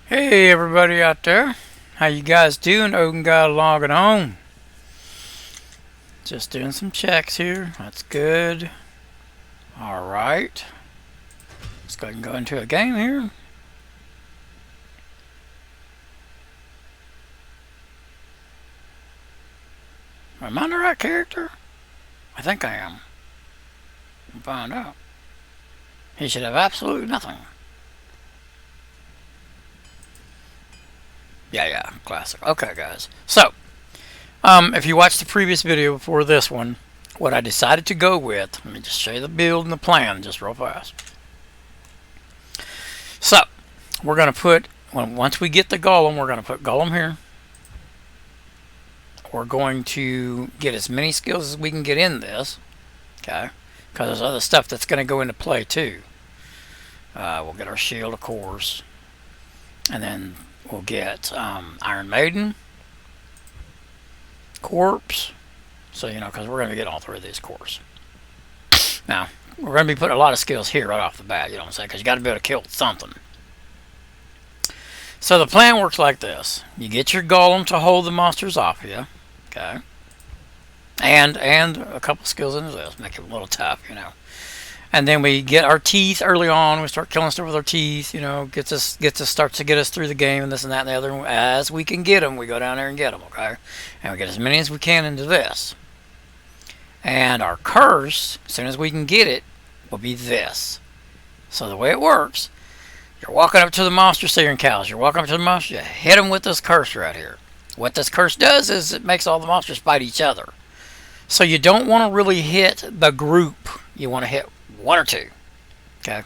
Hey everybody out there, how you guys doing? Odin God logging on. Just doing some checks here. That's good. Alright. Let's go ahead and go into a game here. Am I the right character? I think I am. We'll find out. He should have absolutely nothing. Yeah, classic. Okay, guys. So, if you watched the previous video before this one, what I decided to go with, let me just show you the build and the plan just real fast. So, we're going to put, once we get the golem, we're going to put golem here. We're going to get as many skills as we can get in this, okay? Because there's other stuff that's going to go into play too. We'll get our shield, of course, and then we'll get Iron Maiden, Corpse. So because we're going to get all three of these cores. Now we're going to be putting a lot of skills here right off the bat. You know what I'm saying? Because you got to be able to kill something. So the plan works like this: you get your golem to hold the monsters off of you. Okay. And a couple skills into this, make it a little tough, And then we get our teeth early on. We start killing stuff with our teeth. Starts to get us through the game and this and that and the other. As we can get them, we go down there and get them. Okay. And we get as many as we can into this. And our curse, as soon as we can get it, will be this. So the way it works, you're walking up to the monster, say you're in cows. You're walking up to the monster, you hit them with this curse right here. What this curse does is it makes all the monsters fight each other. So you don't want to really hit the group. You want to hit one or two. Okay?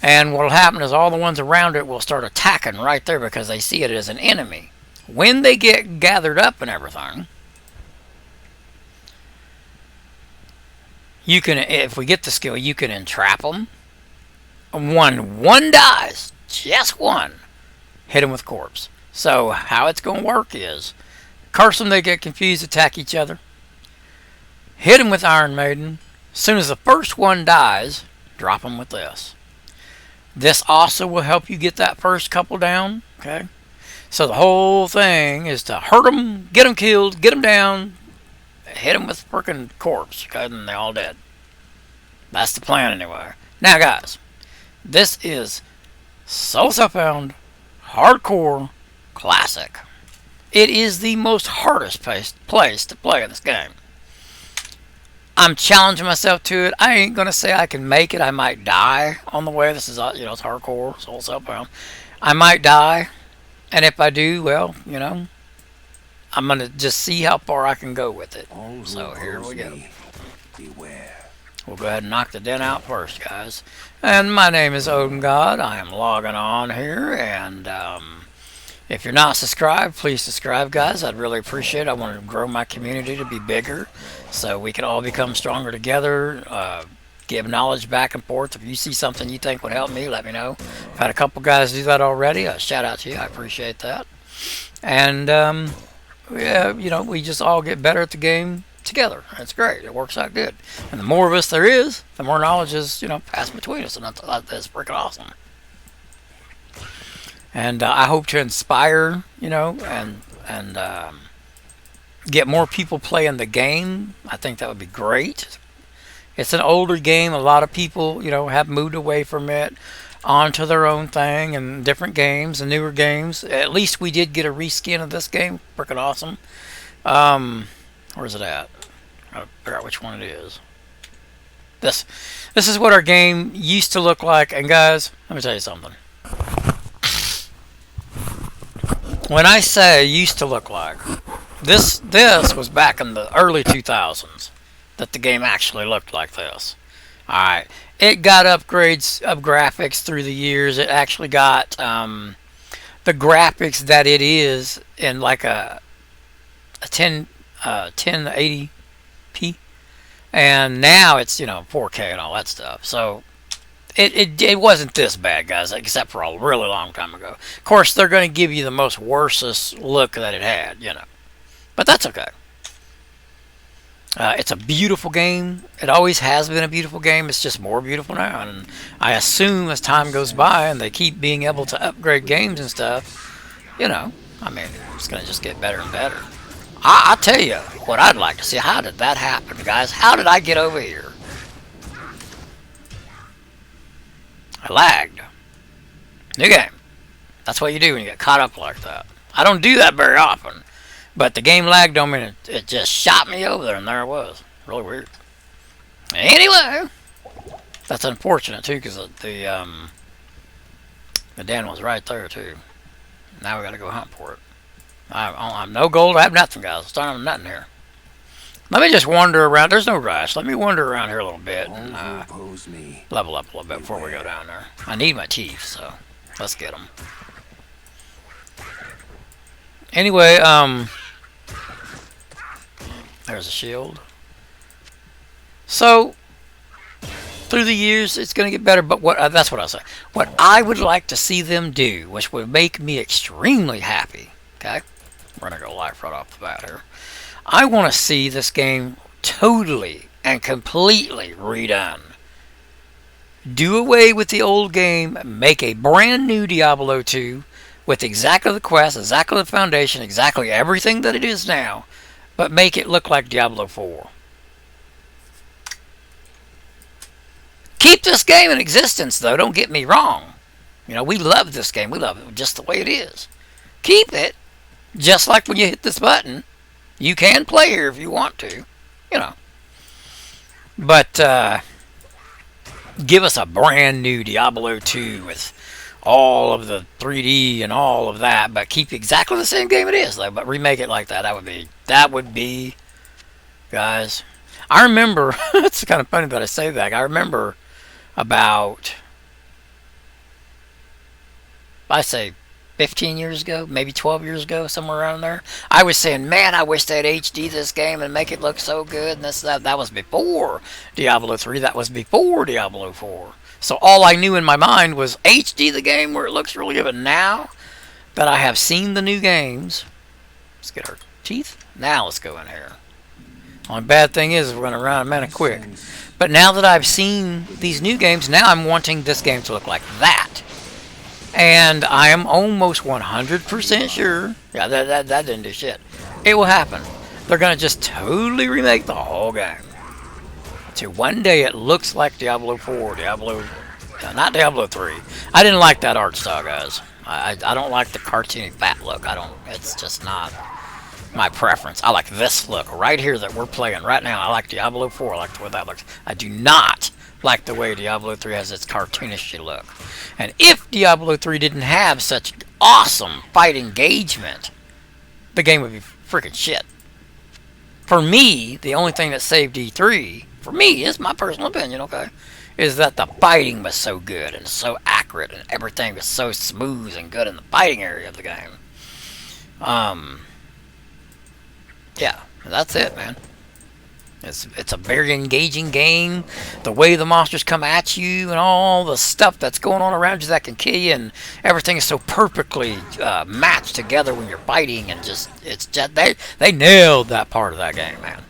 And what will happen is all the ones around it will start attacking right there because they see it as an enemy. When they get gathered up and everything, you can, if we get the skill, you can entrap them. One dies, just one, hit them with corpse. So how it's going to work is, curse them, they get confused, attack each other. Hit them with Iron Maiden. As soon as the first one dies, drop them with this. This also will help you get that first couple down. Okay, so the whole thing is to hurt them, get them killed, get them down, hit them with freaking corpse, okay, and they're all dead. That's the plan anyway. Now guys, this is Soul Spellbound Hardcore Classic. It is the most hardest place to play in this game. I'm challenging myself to it. I ain't gonna say I can make it. I might die on the way. This is it's hardcore, Soul Spellbound. I might die, and if I do, well, I'm gonna just see how far I can go with it. So here we go. Beware. We'll go ahead and knock the den out first, guys. And my name is Odin God. I am logging on here, and if you're not subscribed, please subscribe, guys. I'd really appreciate it. I want to grow my community to be bigger so we can all become stronger together, give knowledge back and forth. If you see something you think would help me, let me know. I've had a couple guys do that already. Shout out to you. I appreciate that. And, we just all get better at the game together. It's great. It works out good. And the more of us there is, the more knowledge is, passed between us. And that's freaking awesome. And I hope to inspire, and get more people playing the game. I think that would be great. It's an older game. A lot of people, have moved away from it onto their own thing and different games and newer games. At least we did get a reskin of this game. Freaking awesome. Where's it at? I gotta figure out which one it is. This is what our game used to look like. And guys, let me tell you something. When I say used to look like, this was back in the early 2000s that the game actually looked like this. Alright, it got upgrades of graphics through the years. It actually got the graphics that it is in like a 1080p, and now it's 4K and all that stuff. So it wasn't this bad, guys, except for a really long time ago. Of course, they're going to give you the most worstest look that it had, but that's okay. It's a beautiful game. It always has been a beautiful game. It's just more beautiful now. And I assume as time goes by and they keep being able to upgrade games and stuff, you know, I mean, it's going to just get better and better. I tell you what I'd like to see. How did that happen, guys? How did I get over here? I lagged. New game. That's what you do when you get caught up like that. I don't do that very often. But the game lagged on me and it just shot me over there and there it was. Really weird. Anyway, that's unfortunate too because the den was right there too. Now we gotta go hunt for it. I'm no gold, I have nothing, guys. I don't have nothing here. Let me just wander around. There's no rush. Let me wander around here a little bit and level up a little bit before we go down there. I need my teeth, so let's get them. Anyway, there's a shield. So, through the years, it's going to get better, but that's what I say. What I would like to see them do, which would make me extremely happy, okay? We're going to go live right off the bat here. I want to see this game totally and completely redone. Do away with the old game, make a brand new Diablo 2 with exactly the quest, exactly the foundation, exactly everything that it is now, but make it look like Diablo 4. Keep this game in existence, though, don't get me wrong. You know, we love this game. We love it just the way it is. Keep it, just like when you hit this button. You can play here if you want to, you know. But give us a brand new Diablo 2 with all of the 3D and all of that, but keep exactly the same game it is, though, but remake it like that. That would be, guys. I remember, it's kind of funny that I say that. I remember about, I say 15 years ago, maybe 12 years ago, somewhere around there, I was saying, man, I wish they'd HD this game and make it look so good, and this, that was before Diablo 3, that was before Diablo 4. So all I knew in my mind was HD the game where it looks really good, but now that I have seen the new games, let's get our teeth, now let's go in here. Only bad thing is we're going to run out of quick. But now that I've seen these new games, now I'm wanting this game to look like that. And I am almost 100% sure, yeah, that didn't do shit. It will happen. They're going to just totally remake the whole game. To one day it looks like Diablo 4, not Diablo 3. I didn't like that art style, guys. I don't like the cartoony fat look. It's just not my preference. I like this look right here that we're playing right now. I like Diablo 4. I like the way that looks. I do not like the way Diablo 3 has its cartoonish look. And if Diablo 3 didn't have such awesome fight engagement, the game would be freaking shit. For me, the only thing that saved E3, for me, is my personal opinion, okay, is that the fighting was so good and so accurate and everything was so smooth and good in the fighting area of the game. Yeah, that's it, man. It's a very engaging game. The way the monsters come at you and all the stuff that's going on around you that can kill you, and everything is so perfectly matched together when you're fighting, and they nailed that part of that game, man.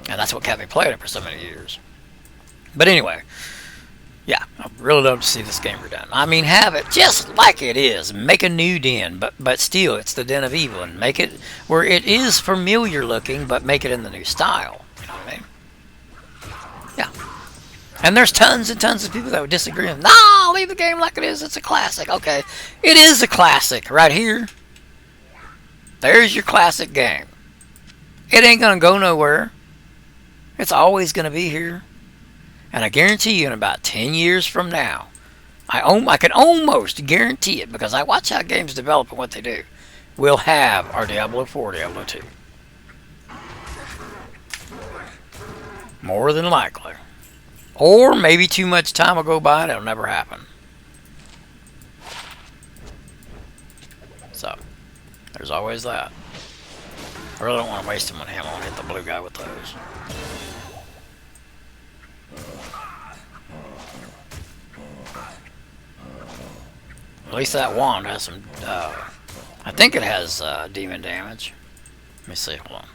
And that's what kept me playing it for so many years. But anyway, yeah, I really love to see this game redone. I mean, have it just like it is. Make a new den, but still, it's the Den of Evil, and make it where it is familiar looking, but make it in the new style. You know what I mean? Yeah. And there's tons and tons of people that would disagree. Nah, leave the game like it is. It's a classic. Okay, it is a classic right here. There's your classic game. It ain't gonna go nowhere. It's always gonna be here. And I guarantee you in about 10 years from now, I can almost guarantee it because I watch how games develop and what they do. We'll have our Diablo 4, Diablo 2. More than likely. Or maybe too much time will go by and it'll never happen. So, there's always that. I really don't want to waste them on him. I want to hit the blue guy with those. At least that wand has some, I think it has demon damage. Let me see, hold on.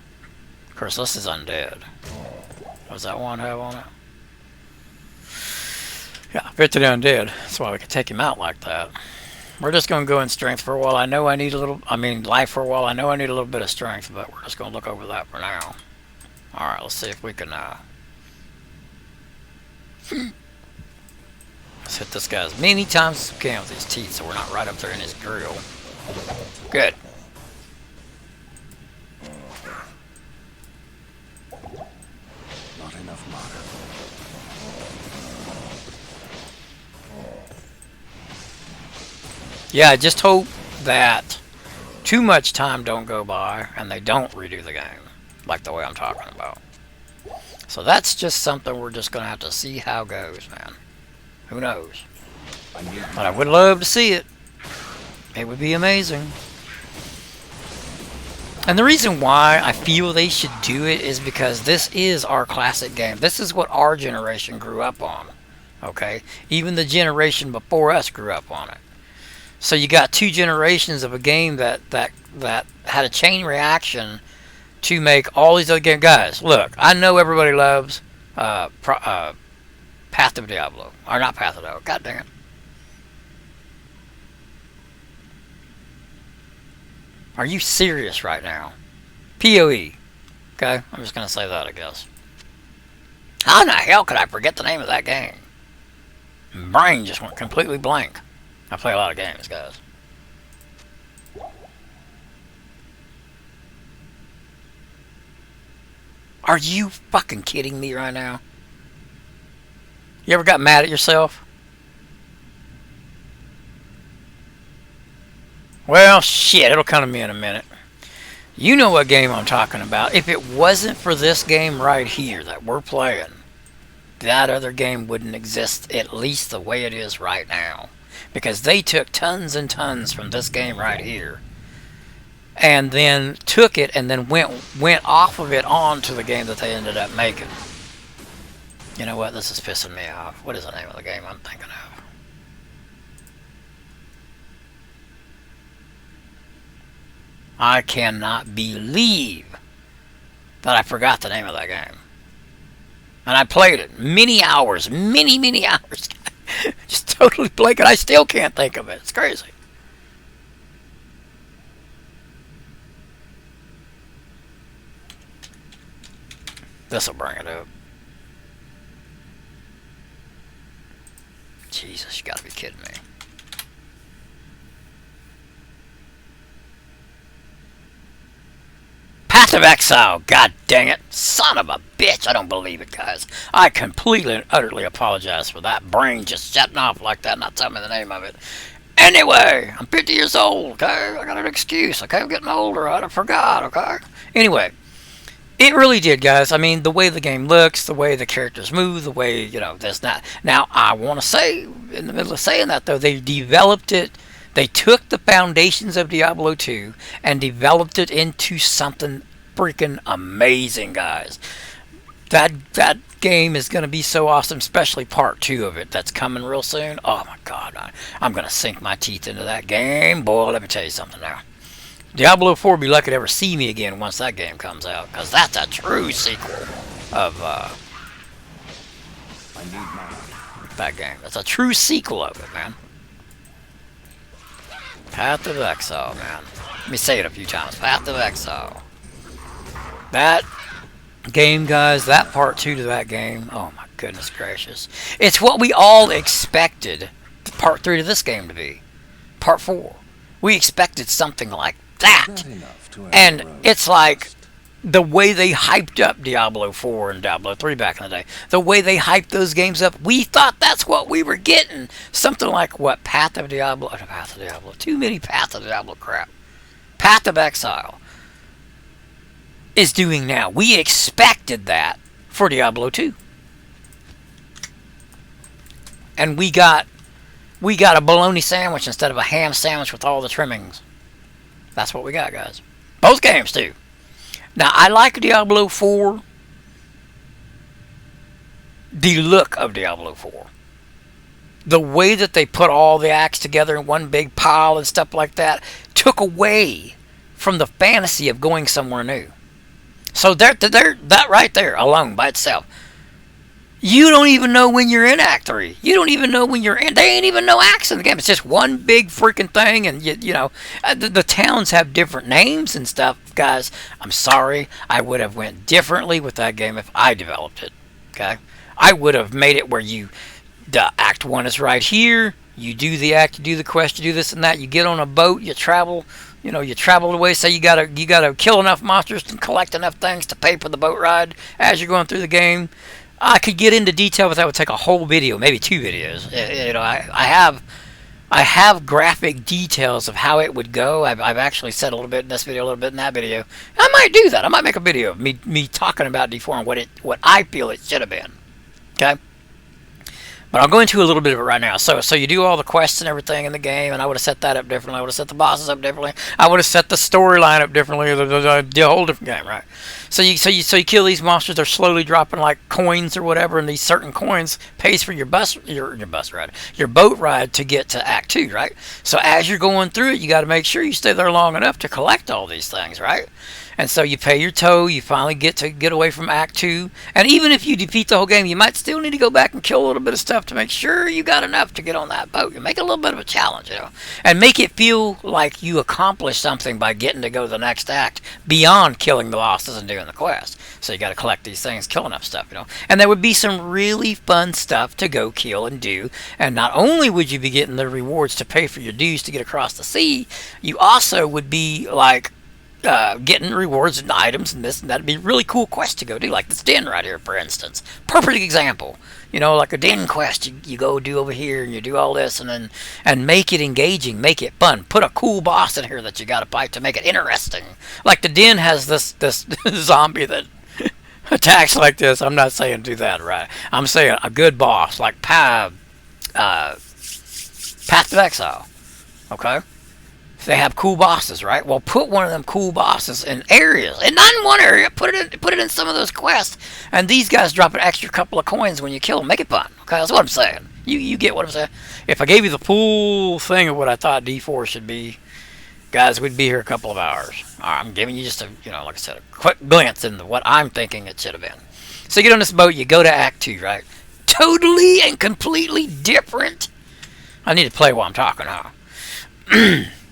Of course, this is undead. What does that one have on it? Yeah, 50 undead. That's why we can take him out like that. We're just going to go in strength for a while. I know I need a little, life for a while. I know I need a little bit of strength, but we're just going to look over that for now. Alright, let's see if we can, let's hit this guy as many times as we can with his teeth so we're not right up there in his grill. Good. Not enough mana. Yeah, I just hope that too much time don't go by and they don't redo the game like the way I'm talking about. So that's just something we're just going to have to see how it goes, man. Who knows? But I would love to see it. It would be amazing. And the reason why I feel they should do it is because this is our classic game. This is what our generation grew up on. Okay? Even the generation before us grew up on it. So you got two generations of a game that had a chain reaction to make all these other games. Guys, look, I know everybody loves Path of Diablo. Or not Path of Diablo. God dang it. Are you serious right now? PoE. Okay? I'm just going to say that, I guess. How in the hell could I forget the name of that game? Brain just went completely blank. I play a lot of games, guys. Are you fucking kidding me right now? You ever got mad at yourself? Well, shit, it'll come to me in a minute. You know what game I'm talking about. If it wasn't for this game right here that we're playing, that other game wouldn't exist at least the way it is right now. Because they took tons and tons from this game right here. And then took it and then went off of it on to the game that they ended up making. You know what? This is pissing me off. What is the name of the game I'm thinking of? I cannot believe that I forgot the name of that game. And I played it many hours. Many hours. Just totally blank, and I still can't think of it. It's crazy. This'll bring it up. Jesus, you gotta be kidding me. Path of Exile, god dang it. Son of a bitch, I don't believe it, guys. I completely and utterly apologize for that brain just shutting off like that, not telling me the name of it. Anyway, I'm 50 years old, okay? I got an excuse, okay? I'm getting older, I forgot, okay? Anyway, it really did, guys. I mean, the way the game looks, the way the characters move, the way, you know, this, that. Now, I want to say, in the middle of saying that, though, they developed it. They took the foundations of Diablo 2 and developed it into something freaking amazing, guys. That game is going to be so awesome, especially part 2 of it that's coming real soon. Oh my god, I'm going to sink my teeth into that game. Boy, let me tell you something now. Diablo 4 will be lucky to ever see me again once that game comes out, because that's a true sequel of that game. That's a true sequel of it, man. Path of Exile, man. Let me say it a few times. Path of Exile. That game, guys, that part 2 to that game, oh my goodness gracious. It's what we all expected part 3 to this game to be. Part 4. We expected something like that. And it's like the way they hyped up Diablo 4 and Diablo 3 back in the day. The way they hyped those games up, we thought that's what we were getting. Something like what? Path of Diablo. Too many Path of Diablo crap. Path of Exile is doing now. We expected that for Diablo 2. And we got a bologna sandwich instead of a ham sandwich with all the trimmings. That's what we got, guys. Both games, too. Now, I like Diablo 4. The look of Diablo 4. The way that they put all the acts together in one big pile and stuff like that took away from the fantasy of going somewhere new. So that right there alone by itself, you don't even know when you're in Act 3. You don't even know when you're in. They ain't even no acts in the game. It's just one big freaking thing, and you know, the towns have different names and stuff. Guys, I'm sorry. I would have went differently with that game if I developed it. Okay, I would have made it where the Act 1 is right here. You do the act, you do the quest, you do this and that. You get on a boat, you travel. You know, you travel away. Say you gotta kill enough monsters and collect enough things to pay for the boat ride as you're going through the game. I could get into detail, but that would take a whole video, maybe 2 videos. You know, I have graphic details of how it would go. I've actually said a little bit in this video, a little bit in that video. I might do that. I might make a video of me talking about D4 and what I feel it should have been. Okay. But I'll go into a little bit of it right now. So you do all the quests and everything in the game, and I would have set that up differently. I would have set the bosses up differently. I would have set the storyline up differently. The whole different game, right? So you kill these monsters. They're slowly dropping like coins or whatever, and these certain coins pays for your bus ride, your boat ride to get to Act 2, right? So as you're going through it, you got to make sure you stay there long enough to collect all these things, right? And so you pay your toll, you finally get away from Act 2. And even if you defeat the whole game, you might still need to go back and kill a little bit of stuff to make sure you got enough to get on that boat. You make it a little bit of a challenge, you know. And make it feel like you accomplished something by getting to go to the next act beyond killing the bosses and doing the quest. So you got to collect these things, kill enough stuff, you know. And there would be some really fun stuff to go kill and do. And not only would you be getting the rewards to pay for your dues to get across the sea, you also would be like getting rewards and items and this and that'd be a really cool quest to go do, like this den right here, for instance. Perfect example. You know, like a den quest you go do over here and you do all this and make it engaging, make it fun. Put a cool boss in here that you gotta fight to make it interesting. Like the den has this zombie that attacks like this. I'm not saying do that, right? I'm saying a good boss, like Path of Exile. Okay? They have cool bosses, right? Well, put one of them cool bosses in areas, and not in one area. Put it in some of those quests, and these guys drop an extra couple of coins when you kill them. Make it fun. Okay, that's what I'm saying. You get what I'm saying. If I gave you the full thing of what I thought D4 should be, guys, we'd be here a couple of hours. I'm giving you just a, you know, like I said, a quick glance into what I'm thinking it should have been. So you get on this boat, you go to Act 2, right? Totally and completely different. I need to play while I'm talking, huh?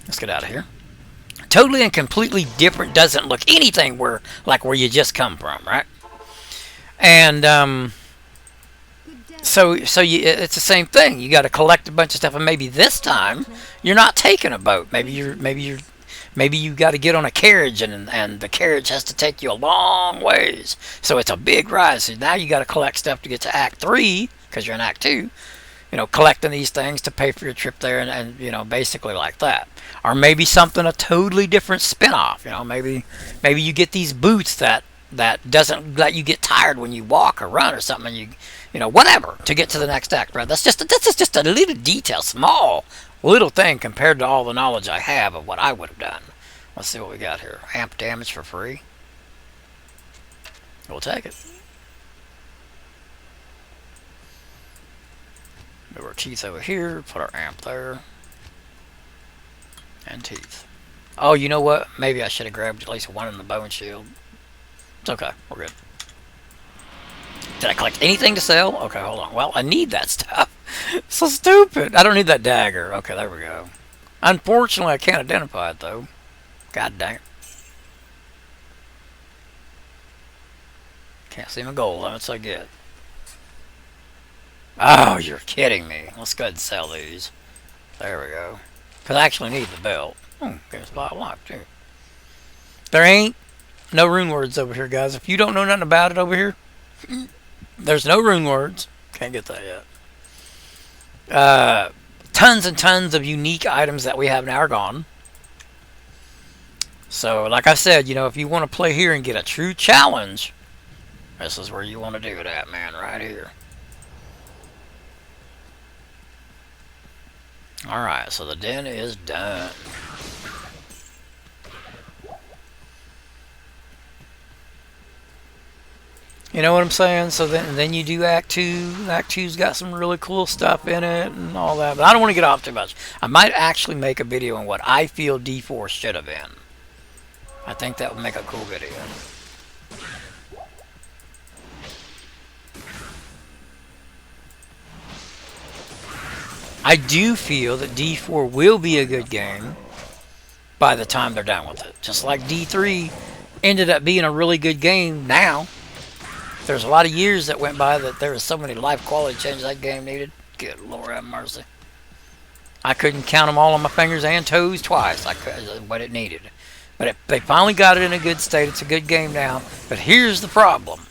Let's get out of here. Totally and completely different. Doesn't look anything like where you just come from, right? And so it's the same thing. You got to collect a bunch of stuff, and maybe this time you're not taking a boat. Maybe you got to get on a carriage, and the carriage has to take you a long ways. So it's a big ride. So now you got to collect stuff to get to Act 3 because you're in Act 2. You know, collecting these things to pay for your trip there, and you know, basically like that. Or maybe something a totally different spin-off. You know, maybe you get these boots that doesn't let you get tired when you walk or run or something. And you know, whatever to get to the next act. Right? That's just a little detail, small little thing compared to all the knowledge I have of what I would have done. Let's see what we got here. Amp damage for free. We'll take it. Move our teeth over here, put our amp there. And teeth. Oh, you know what? Maybe I should have grabbed at least one in the bone shield. It's okay. We're good. Did I collect anything to sell? Okay, hold on. Well, I need that stuff. So stupid. I don't need that dagger. Okay, there we go. Unfortunately, I can't identify it, though. God dang it. Can't see my goal limits I get. Oh, you're kidding me. Let's go ahead and sell these. There we go. Because I actually need the belt. There's a lot of lock, too. There ain't no rune words over here, guys. If you don't know nothing about it over here, there's no rune words. Can't get that yet. Tons and tons of unique items that we have now are gone. So, like I said, you know, if you want to play here and get a true challenge, this is where you want to do it at, man, right here. Alright, so the den is done. You know what I'm saying? So then you do Act 2. Act 2's got some really cool stuff in it and all that. But I don't want to get off too much. I might actually make a video on what I feel D4 should have been. I think that would make a cool video. I do feel that D4 will be a good game by the time they're done with it. Just like D3 ended up being a really good game now. There's a lot of years that went by that there was so many life quality changes that game needed. Good Lord have mercy. I couldn't count them all on my fingers and toes twice. I could, what it needed. But they finally got it in a good state. It's a good game now. But here's the problem.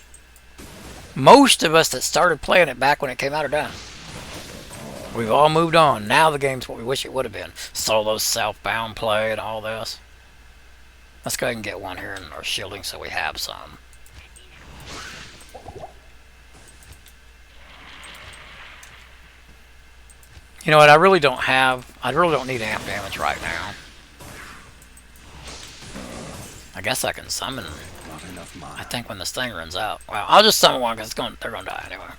Most of us that started playing it back when it came out are done. We've all moved on. Now the game's what we wish it would have been. Solo self-bound play and all this. Let's go ahead and get one here in our shielding so we have some. You know what? I really don't need amp damage right now. I guess I can summon. Not enough mana. I think when this thing runs out. Well, I'll just summon one because they're going to die anyway.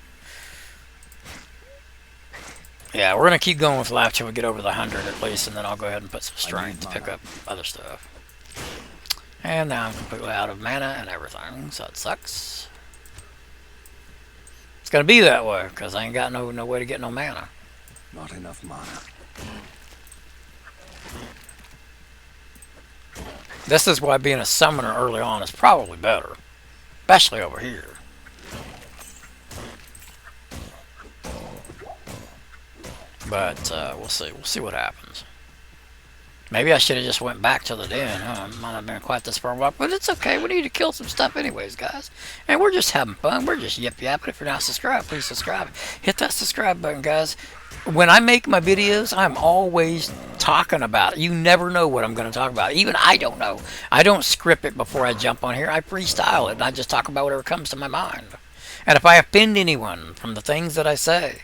Yeah, we're going to keep going with life till we get over the 100 at least, and then I'll go ahead and put some strength to pick up other stuff. And now I'm completely out of mana and everything, so it sucks. It's going to be that way because I ain't got no way to get no mana. Not enough mana. This is why being a summoner early on is probably better, especially over here. But we'll see. We'll see what happens. Maybe I should have just went back to the den. It might not have been quite this far walk, but it's okay. We need to kill some stuff anyways, guys. And we're just having fun. We're just yip-yapping. If you're not subscribed, please subscribe. Hit that subscribe button, guys. When I make my videos, I'm always talking about it. You never know what I'm going to talk about. Even I don't know. I don't script it before I jump on here. I freestyle it, and I just talk about whatever comes to my mind. And if I offend anyone from the things that I say,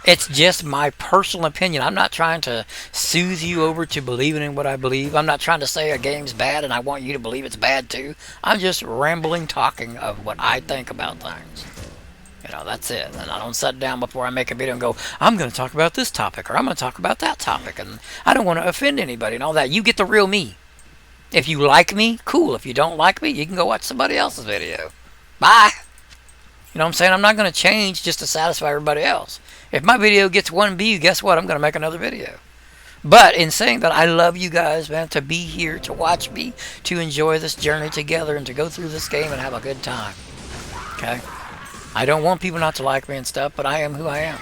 it's just my personal opinion. I'm not trying to soothe you over to believing in what I believe. I'm not trying to say a game's bad and I want you to believe it's bad too. I'm just rambling, talking of what I think about things. You know, that's it. And I don't sit down before I make a video and go, I'm going to talk about this topic or I'm going to talk about that topic. And I don't want to offend anybody and all that. You get the real me. If you like me, cool. If you don't like me, you can go watch somebody else's video. Bye. You know what I'm saying? I'm not going to change just to satisfy everybody else. If my video gets 1 view, guess what? I'm going to make another video. But in saying that, I love you guys, man, to be here, to watch me, to enjoy this journey together, and to go through this game and have a good time. Okay? I don't want people not to like me and stuff, but I am who I am.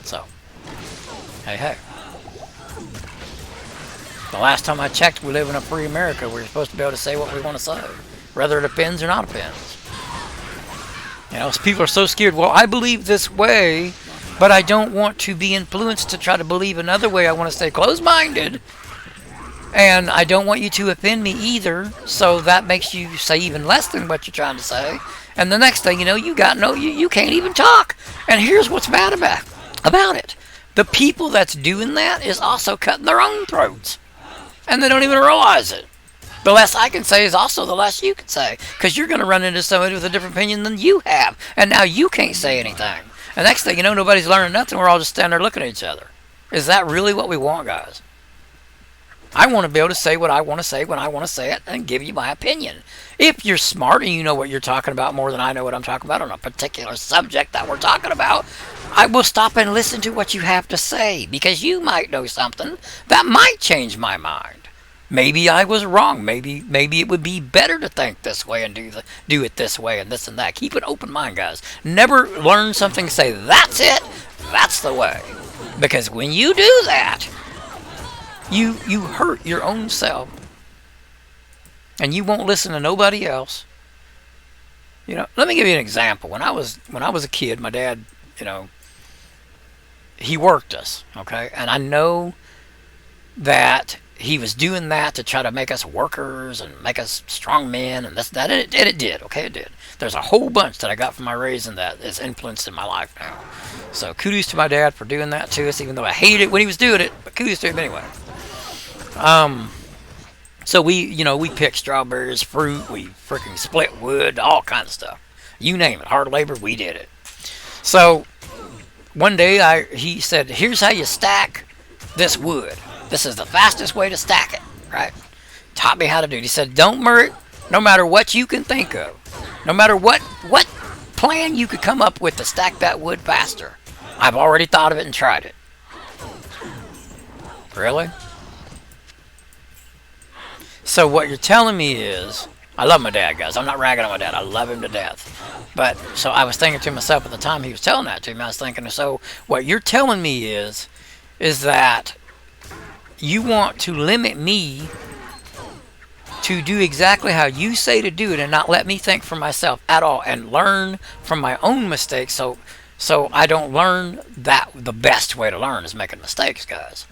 So, hey, hey. The last time I checked, we live in a free America. We're supposed to be able to say what we want to say, whether it offends or not offends. You know, people are so scared. Well, I believe this way, but I don't want to be influenced to try to believe another way. I want to stay closed-minded, and I don't want you to offend me either. So that makes you say even less than what you're trying to say. And the next thing you know, you can't even talk. And here's what's bad about it: the people that's doing that is also cutting their own throats, and they don't even realize it. The less I can say is also the less you can say, because you're going to run into somebody with a different opinion than you have, and now you can't say anything. And next thing you know, nobody's learning nothing. We're all just standing there looking at each other. Is that really what we want, guys? I want to be able to say what I want to say when I want to say it and give you my opinion. If you're smart and you know what you're talking about more than I know what I'm talking about on a particular subject that we're talking about, I will stop and listen to what you have to say, because you might know something that might change my mind. Maybe I was wrong. Maybe it would be better to think this way and do it this way and this and that. Keep an open mind, guys. Never learn something and say, that's it, that's the way. Because when you do that, you hurt your own self. And you won't listen to nobody else. You know, let me give you an example. When I was a kid, my dad, you know, he worked us, okay? And I know that he was doing that to try to make us workers and make us strong men and this, that, and it did, okay, it did. There's a whole bunch that I got from my raising that is influenced in my life now. So kudos to my dad for doing that to us, even though I hated it when he was doing it, but kudos to him anyway. So we picked strawberries, fruit, we freaking split wood, all kinds of stuff. You name it, hard labor, we did it. So one day he said, here's how you stack this wood. This is the fastest way to stack it, right? Taught me how to do it. He said, don't worry, no matter what you can think of, no matter what plan you could come up with to stack that wood faster, I've already thought of it and tried it. Really? So what you're telling me is, I love my dad, guys. I'm not ragging on my dad. I love him to death. But so I was thinking to myself at the time he was telling that to me. I was thinking, so what you're telling me is that you want to limit me to do exactly how you say to do it, and not let me think for myself at all, and learn from my own mistakes. So I don't learn that the best way to learn is making mistakes, guys.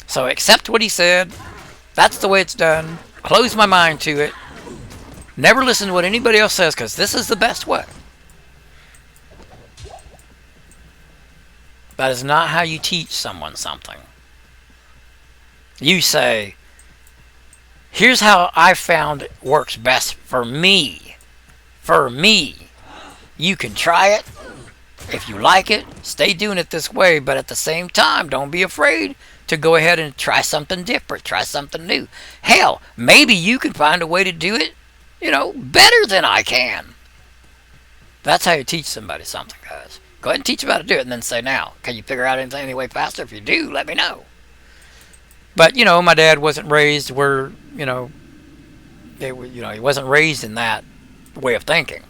So accept what he said. That's the way it's done. Close my mind to it. Never listen to what anybody else says, because this is the best way. That is not how you teach someone something. You say, here's how I found it works best for me. For me. You can try it. If you like it, stay doing it this way, but at the same time, don't be afraid to go ahead and try something different, try something new. Hell, maybe you can find a way to do it, better than I can. That's how you teach somebody something, guys. Go ahead and teach them how to do it, and then say, now, can you figure out anything any way faster? If you do, let me know. But, my dad wasn't raised where, he wasn't raised in that way of thinking.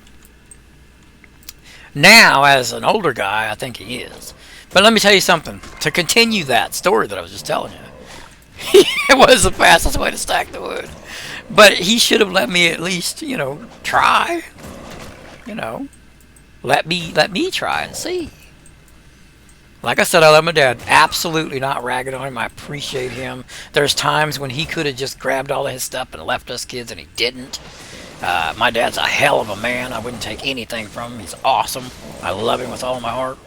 Now, as an older guy, I think he is. But let me tell you something. To continue that story that I was just telling you, it was the fastest way to stack the wood. But he should have let me at least, try. Let me try and see. Like I said, I love my dad. Absolutely not ragging on him. I appreciate him. There's times when he could have just grabbed all of his stuff and left us kids, and he didn't. My dad's a hell of a man. I wouldn't take anything from him. He's awesome. I love him with all my heart.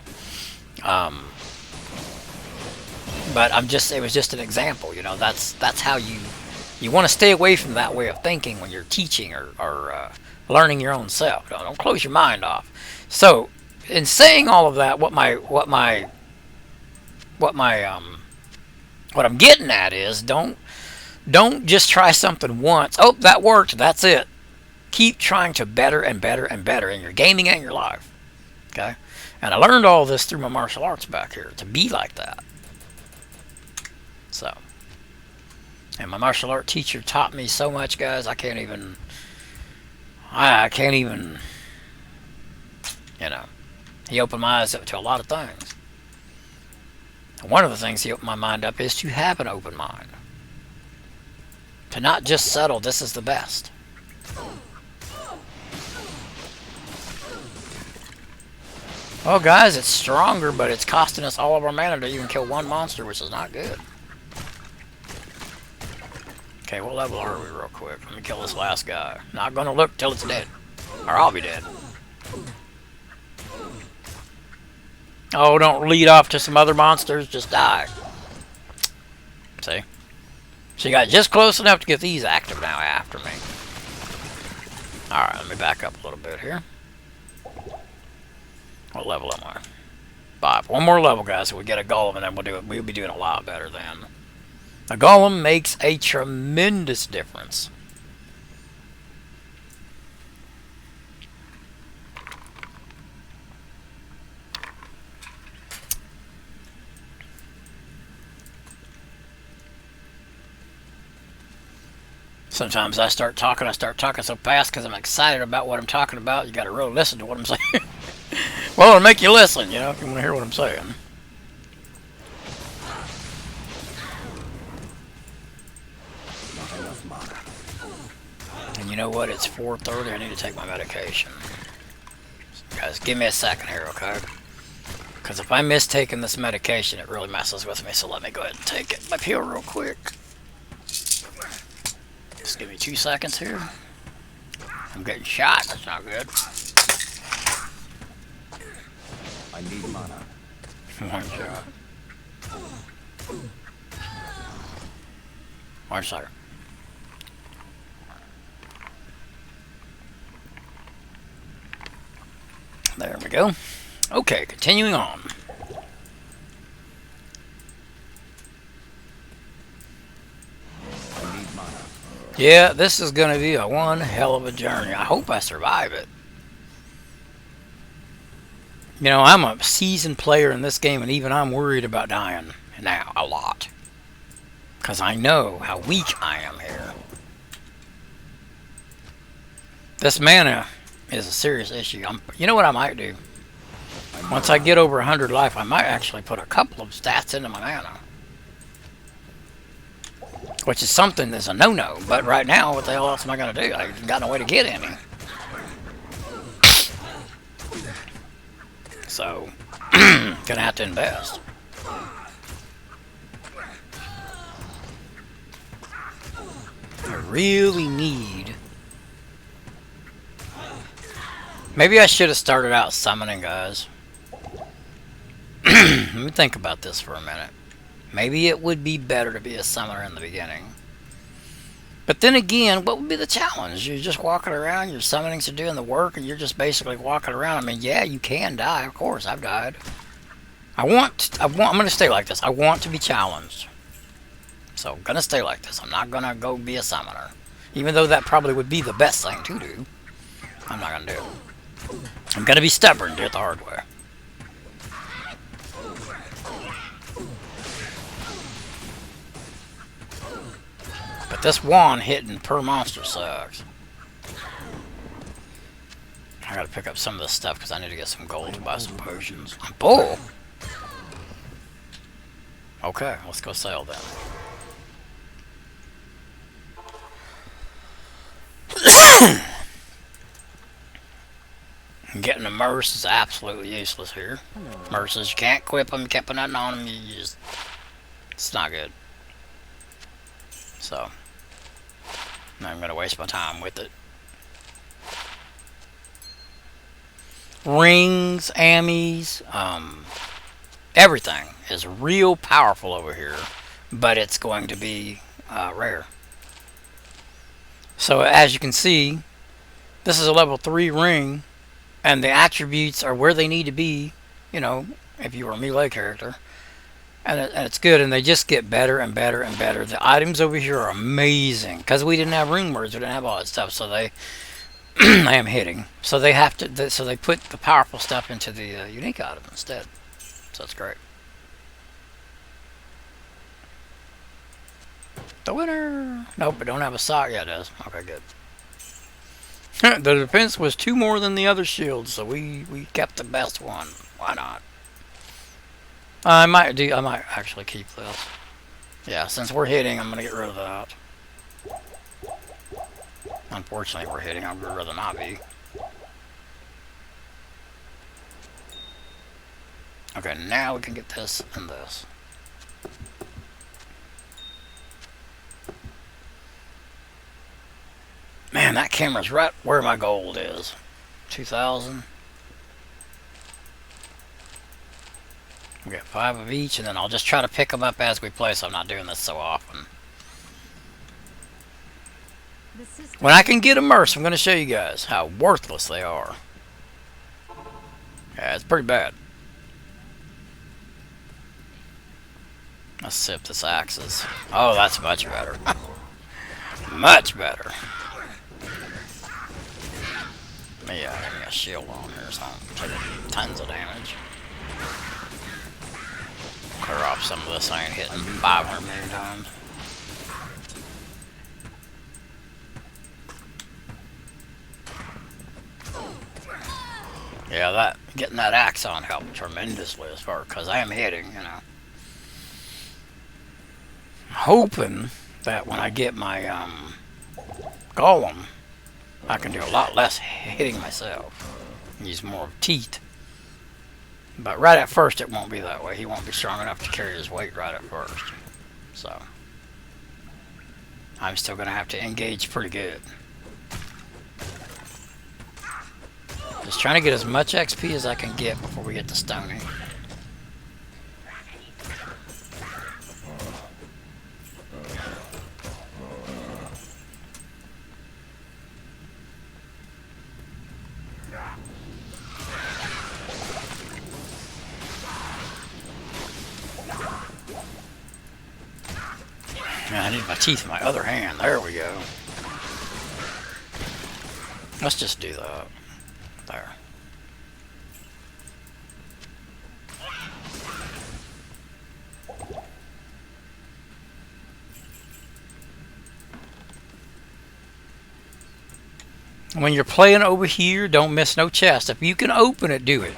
But it was just an example. That's how you want to stay away from that way of thinking when you're teaching or learning your own self. Don't close your mind off. So, in saying all of that, what I'm getting at is don't just try something once. Oh, that worked. That's it. Keep trying to better and better and better in your gaming and your life. Okay? And I learned all this through my martial arts back here to be like that. So, and my martial art teacher taught me so much, guys. I can't even. He opened my eyes up to a lot of things. And one of the things he opened my mind up is to have an open mind. To not just settle, this is the best. Well, guys, it's stronger, but it's costing us all of our mana to even kill one monster, which is not good. Okay, what level are we real quick? Let me kill this last guy. Not gonna look till it's dead. Or I'll be dead. Oh, don't lead off to some other monsters. Just die. See? So you got just close enough to get these active now after me. Alright, let me back up a little bit here. What level am I? 5. One more level, guys, so we get a golem, and then we'll be doing a lot better then. A golem makes a tremendous difference. Sometimes I start talking so fast because I'm excited about what I'm talking about. You got to really listen to what I'm saying. Well, it'll make you listen, if you want to hear what I'm saying. And you know what? It's 4:30. I need to take my medication. Guys, give me a second here, okay? Because if I miss taking this medication, it really messes with me. So let me go ahead and take it. My pill real quick. Just give me 2 seconds here. I'm getting shot. That's not good. I need mana. One shot. One second. There we go. Okay, continuing on. I need mana. Yeah, this is going to be a one hell of a journey. I hope I survive it. I'm a seasoned player in this game, and even I'm worried about dying now a lot. Because I know how weak I am here. This mana is a serious issue. You know what I might do? Once I get over 100 life, I might actually put a couple of stats into my mana. Which is something that's a no-no. But right now, what the hell else am I going to do? I ain't got no way to get any. So, gonna have to invest. I really need... Maybe I should have started out summoning, guys. Let me think about this for a minute. Maybe it would be better to be a summoner in the beginning. But then again, what would be the challenge? You're just walking around, your summonings are doing the work, and you're just basically walking around. I mean, yeah, you can die. Of course, I've died. I'm going to stay like this. I want to be challenged. So I'm going to stay like this. I'm not going to go be a summoner. Even though that probably would be the best thing to do. I'm not going to do it. I'm going to be stubborn, do it the hard way. But this wand hitting per monster sucks. I gotta pick up some of this stuff because I need to get some gold to buy some potions. Bull! Okay, let's go sell then. Getting a Merce is absolutely useless here. Merces, you can't equip them, you can't put nothing on them, you just... It's not good. So... I'm gonna waste my time with it. Rings, ammies, everything is real powerful over here, but it's going to be rare. So as you can see, this is a level 3 ring, and the attributes are where they need to be, you know, if you were a melee character. And it's good, and they just get better and better and better. The items over here are amazing, because we didn't have rune words, we didn't have all that stuff, so they... I am hitting. So they have to... So they put the powerful stuff into the unique item instead. So that's great. The winner! Nope, it don't have a sock. Yeah, it does. Okay, good. The defense was 2 more than the other shields, so we kept the best one. Why not? I might actually keep this. Yeah, since we're hitting, I'm gonna get rid of that. Unfortunately, we're hitting. I'd rather not be. Okay, now we can get this and this. Man, that camera's right where my gold is. 2,000. We got 5 of each, and then I'll just try to pick them up as we play, so I'm not doing this so often. When I can get a Merce, I'm going to show you guys how worthless they are. Yeah, it's pretty bad. Let's see if this axes. Oh, that's much better. Much better. Yeah, give me a shield on here, so I'm taking tons of damage. Clear off some of this. I ain't hitting 500 million times. Yeah, getting that axe on helped tremendously as far, because I am hitting, you know. Hoping that when I get my golem, I can do a lot less hitting myself. Use more teeth. But right at first it won't be that way. He won't be strong enough to carry his weight right at first. So I'm still gonna have to engage pretty good. Just trying to get as much XP as I can get before we get to Stony. Man, I need my teeth in my other hand. There we go. Let's just do that. There. When you're playing over here, don't miss no chest. If you can open it, do it.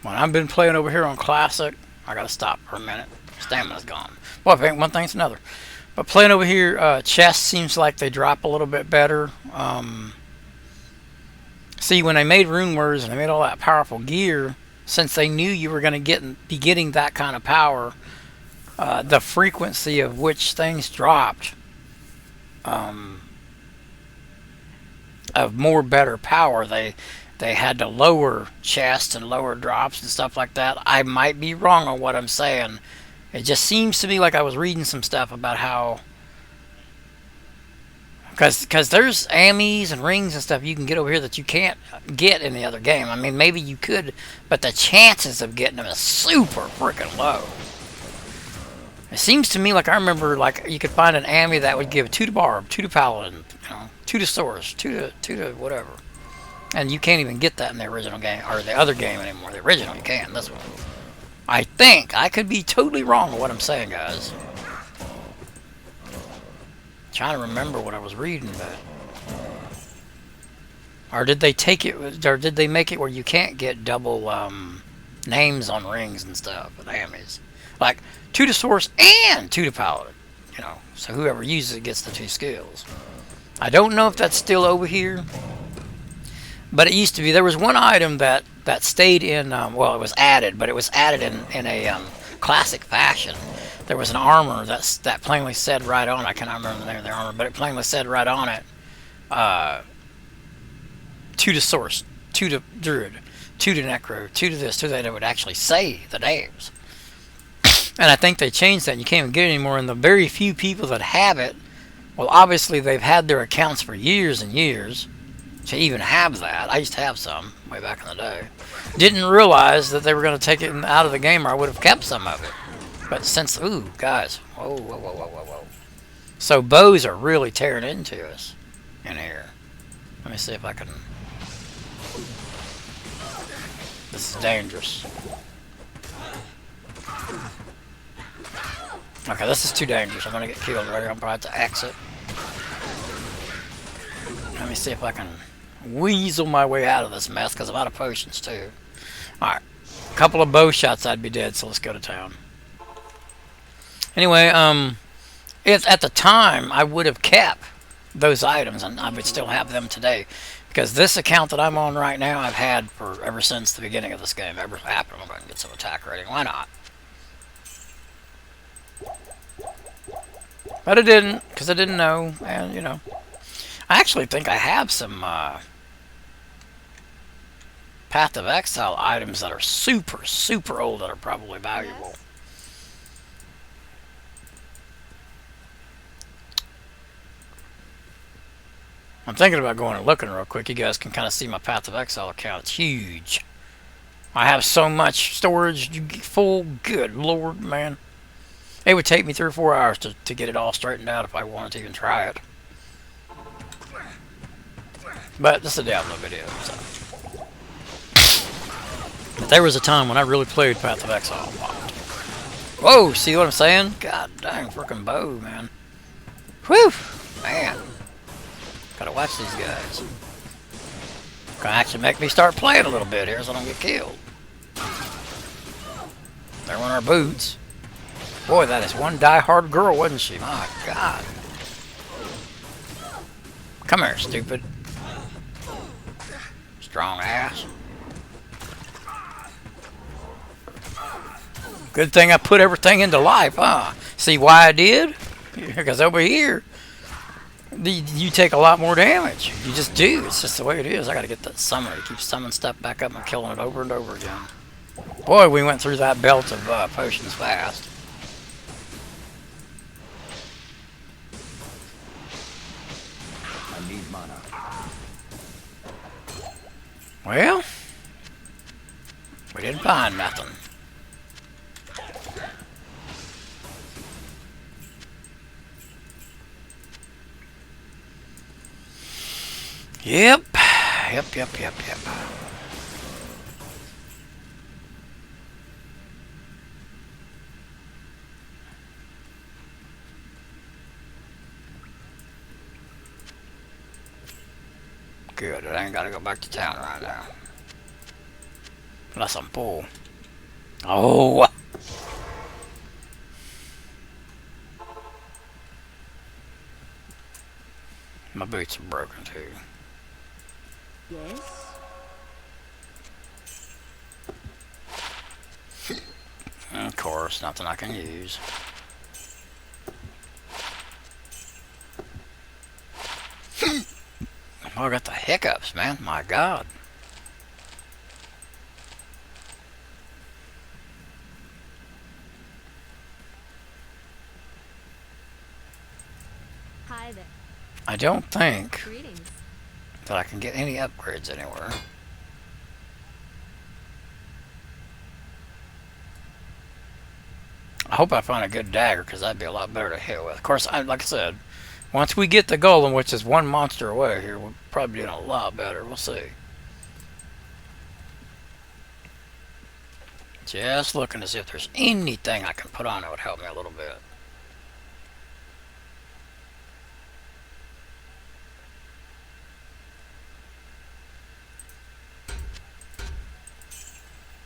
When I've been playing over here on Classic, I gotta stop for a minute. Stamina's gone. Well, one thing's another. But playing over here, chests seems like they drop a little bit better. See, when they made Rune Words and they made all that powerful gear, since they knew you were going to be getting that kind of power, the frequency of which things dropped of more better power, they had to lower chests and lower drops and stuff like that. I might be wrong on what I'm saying. It just seems to me like I was reading some stuff about how, because there's ammies and rings and stuff you can get over here that you can't get in the other game. I mean, maybe you could, but the chances of getting them is super freaking low. It seems to me like I remember, like, you could find an ammy that would give 2 to Barb, 2 to Paladin, 2 to Source, 2 to whatever. And you can't even get that in the original game, or the other game anymore. The original you can, this one. I think. I could be totally wrong with what I'm saying, guys. Trying to remember what I was reading, but... Or did they take it, or did they make it where you can't get double names on rings and stuff with ammies? Like, 2 to Source and 2 to Paladin. So whoever uses it gets the 2 skills. I don't know if that's still over here. But it used to be. There was one item that stayed in, well, it was added, but it was added in a classic fashion. There was an armor that plainly said right on it, I cannot remember the name of the armor, but it plainly said right on it, 2 to Source, 2 to Druid, 2 to Necro, 2 to this, 2 to that. It would actually say the names. And I think they changed that, and you can't even get it anymore, and the very few people that have it, well, obviously they've had their accounts for years and years to even have that. I used to have some way back in the day. Didn't realize that they were going to take it out of the game, or I would have kept some of it. But since, ooh, guys, whoa. So bows are really tearing into us in here. Let me see if I can. This is dangerous. Okay, this is too dangerous. I'm going to get killed right here. I'm probably to exit. Let me see if I can weasel my way out of this mess, because I'm out of potions too. Alright, a couple of bow shots I'd be dead, so let's go to town. Anyway, if at the time I would have kept those items, and I would still have them today, because this account that I'm on right now I've had for ever since the beginning of this game. Ever happened, I'm going to get some attack rating. Why not? But I didn't, because I didn't know, and I actually think I have some Path of Exile items that are super old that are probably valuable. I'm thinking about going and looking real quick. You guys can kind of see my Path of Exile account. It's huge. I have so much storage full. Good Lord, man. It would take me 3 or 4 hours to get it all straightened out if I wanted to even try it. But this is a Diablo video, so. But there was a time when I really played Path of Exile a lot. Whoa, see what I'm saying? God dang, freaking bow, man. Whew, man. Gotta watch these guys. Gonna actually make me start playing a little bit here so I don't get killed. There went our boots. Boy, that is one die-hard girl, wasn't she? My God. Come here, stupid. Strong ass. Good thing I put everything into life, huh? See why I did? Because over here, you take a lot more damage. You just do. It's just the way it is. I gotta get that summoner to keep summoning stuff back up and killing it over and over again. Boy, we went through that belt of potions fast. I need mana. Well, we didn't find nothing. Yep. Good, I ain't gotta go back to town right now. Unless I'm full. Oh! My boots are broken too. Yes? Of course, nothing I can use. Oh, I got the hiccups, man. My God. Hi there. I don't think Greetings. that I can get any upgrades anywhere. I hope I find a good dagger, because that'd be a lot better to hit with. Of course, like I said, once we get the golem, which is one monster away here, we'll probably be doing a lot better. We'll see. Just looking to see if there's anything I can put on that would help me a little bit.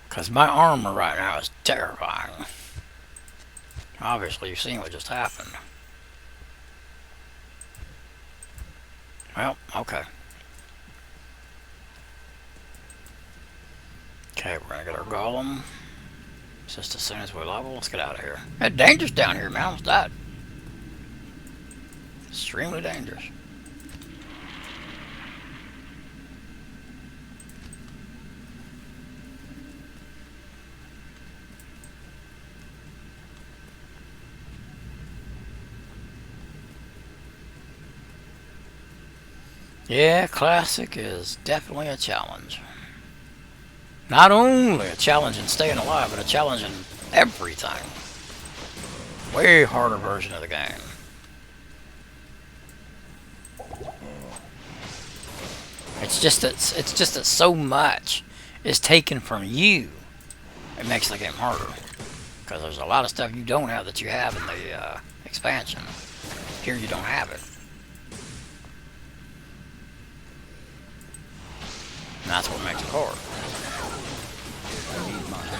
Because my armor right now is terrifying. Obviously, you've seen what just happened. Well, okay. Okay, we're gonna get our golem. Just as soon as we level, let's get out of here. It's dangerous down here, man. I almost died. Extremely dangerous. Yeah, Classic is definitely a challenge. Not only a challenge in staying alive, but a challenge in everything. Way harder version of the game. It's just that so much is taken from you. It makes the game harder. Because there's a lot of stuff you don't have that you have in the expansion. Here you don't have it. And that's what makes it hard. I need mana.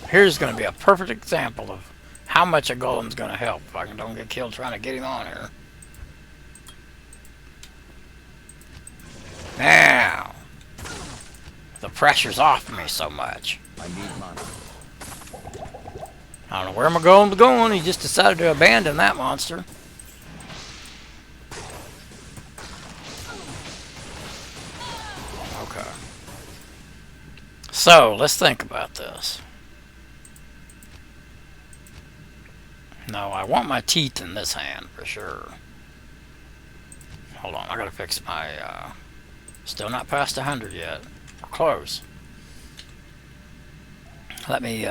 Here's going to be a perfect example of how much a golem's going to help if I don't get killed trying to get him on here. Now, the pressure's off me so much. I need mana. I don't know where my golem's going. He just decided to abandon that monster. Okay. So, let's think about this. No, I want my teeth in this hand for sure. Hold on, I gotta fix my, still not past 100 yet. We're close. Let me,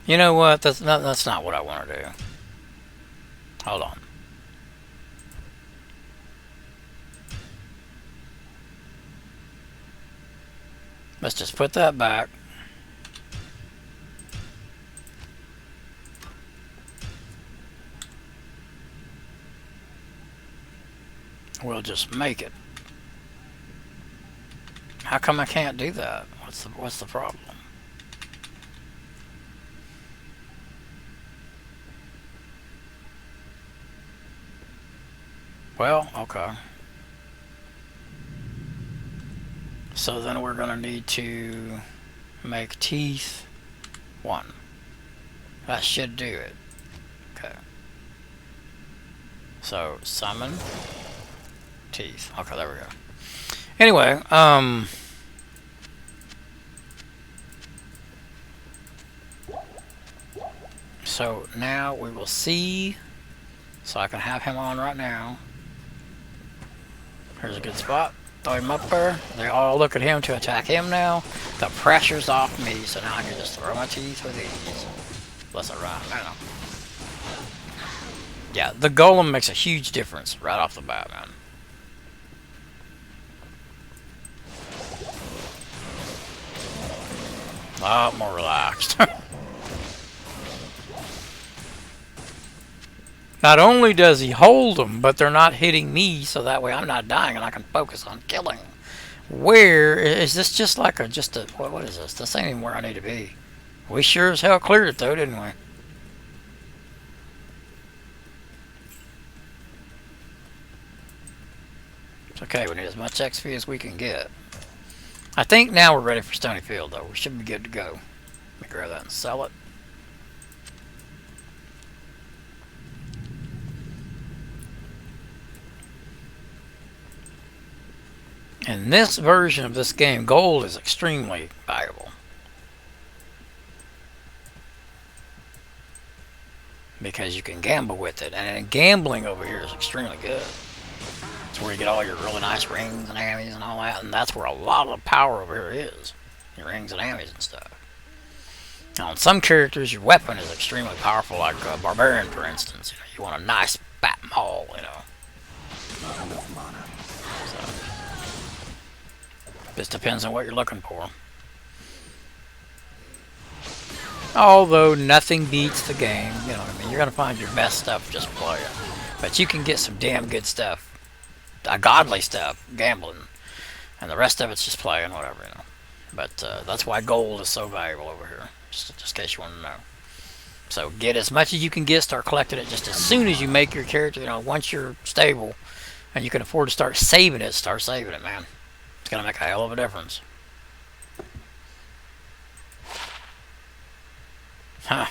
you know what? That's not what I want to do. Hold on. Let's just put that back. We'll just make it. How come I can't do that? What's the problem? Well, okay. So then we're gonna need to make teeth 1. That should do it. Okay. So summon teeth. Okay, there we go. Anyway, so now we will see. So I can have him on right now. Here's a good spot. Throw him up there. They all look at him to attack him now. The pressure's off me, so now I can just throw my teeth with ease. Unless I run. I don't know. Yeah, the golem makes a huge difference right off the bat, man. A lot more relaxed. Not only does he hold them, but they're not hitting me, so that way I'm not dying and I can focus on killing. Where is this? Just like a what is this? This ain't even where I need to be. We sure as hell cleared it though, didn't we? It's okay. We need as much XP as we can get. I think now we're ready for Stonyfield though. We should be good to go. Let me grab that and sell it. In this version of this game, gold is extremely valuable. Because you can gamble with it. And gambling over here is extremely good. It's where you get all your really nice rings and ammies and all that. And that's where a lot of the power over here is. Your rings and ammies and stuff. Now, on some characters, your weapon is extremely powerful. Like a Barbarian, for instance. You know, you want a nice fat maul, you know. Not enough mana. Just depends on what you're looking for. Although nothing beats the game, you know what I mean. You're gonna find your best stuff just playing, but you can get some damn good stuff, godly stuff, gambling, and the rest of it's just playing, whatever, you know. But that's why gold is so valuable over here. Just in case you want to know. So get as much as you can get. Start collecting it just as soon as you make your character. You know, once you're stable and you can afford to start saving it, start saving it, man. It's gonna make a hell of a difference. Huh.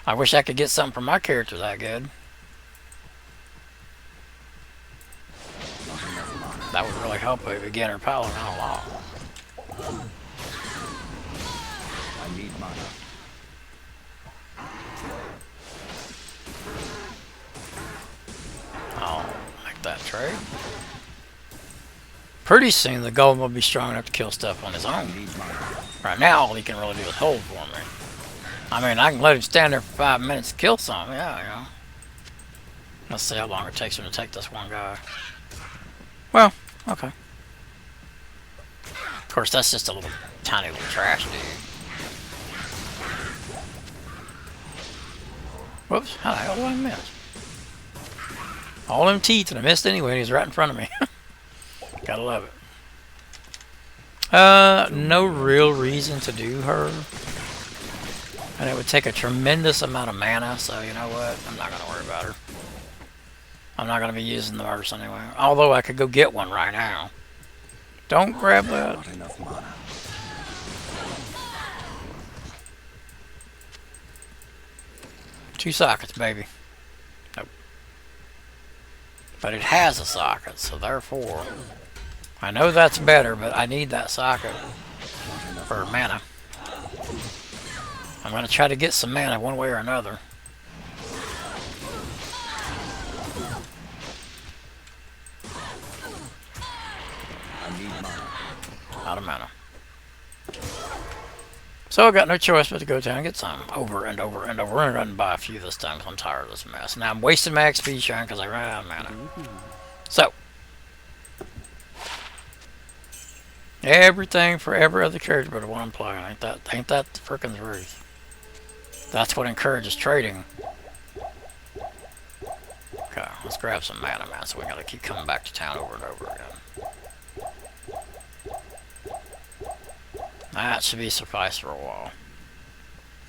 I wish I could get something from my character that good. That would really help a beginner paladin out a lot. I need mana. I'll make that trade. Pretty soon the golem will be strong enough to kill stuff on his own. Right now all he can really do is hold for me. I mean, I can let him stand there for 5 minutes to kill something, yeah, you know. Let's see how long it takes him to take this one guy. Well, okay. Of course, that's just a little tiny little trash dude. Whoops, how the hell did I miss? All them teeth and I missed anyway, and he's right in front of me. Gotta love it. No real reason to do her. And it would take a tremendous amount of mana, so you know what? I'm not gonna worry about her. I'm not gonna be using the verse anyway. Although I could go get one right now. Don't grab that. Not enough mana. Two sockets, baby. Nope. But it has a socket, so therefore I know that's better, but I need that socket for mana. I'm going to try to get some mana one way or another. I need mana. Out of mana. So I got no choice but to go down and get some over and over and over and run by a few this time because I'm tired of this mess. Now I'm wasting my XP trying because I ran out of mana. So everything for every other character but the one I'm playing. Ain't that the frickin' truth? That's what encourages trading. Okay, let's grab some mana, man, so we gotta keep coming back to town over and over again. That should be suffice for a while.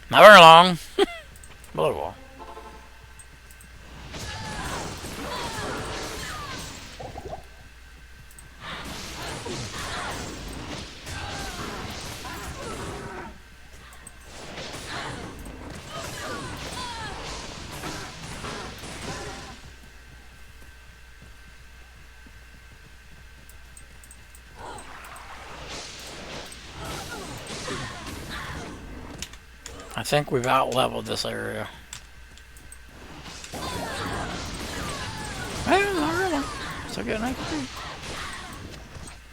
Not very long. But a little while. I think we've out-leveled this area. Well, not really. Still getting XP.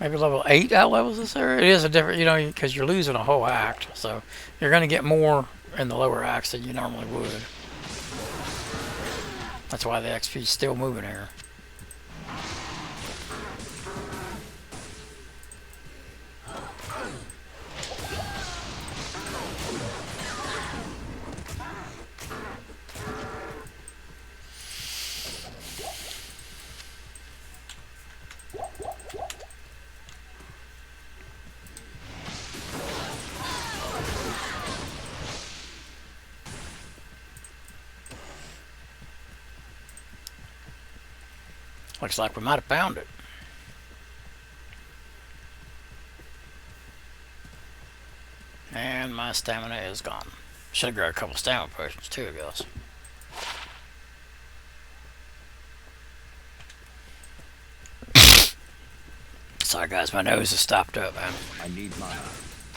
Maybe level 8 out levels this area. It is a different, you know, because you're losing a whole act. So you're going to get more in the lower acts than you normally would. That's why the XP is still moving here. Looks like we might have found it. And my stamina is gone. Should have grabbed a couple stamina potions too, I guess. Sorry guys, my nose is stopped up, man. I need mana.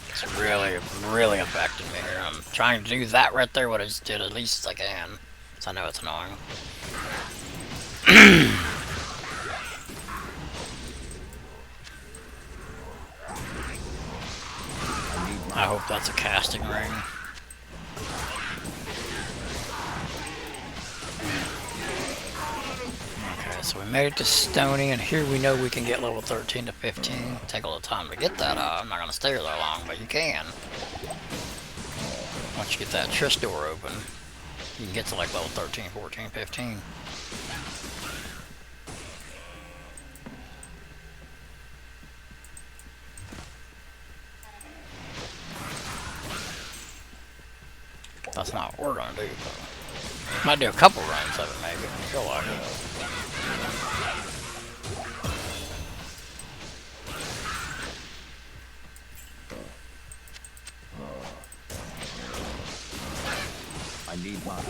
It's really, really affecting me here. I'm trying to do that right there, what I just did, as least as I can. So I know it's annoying. I hope that's a casting ring. Okay, so we made it to Stony, and here we know we can get level 13 to 15. Take a little time to get that. I'm not going to stay here that long, but you can. Once you get that Triss door open, you can get to like level 13, 14, 15. That's not what we're gonna do, though. Might do a couple runs of it, maybe. I feel like it. I need mana.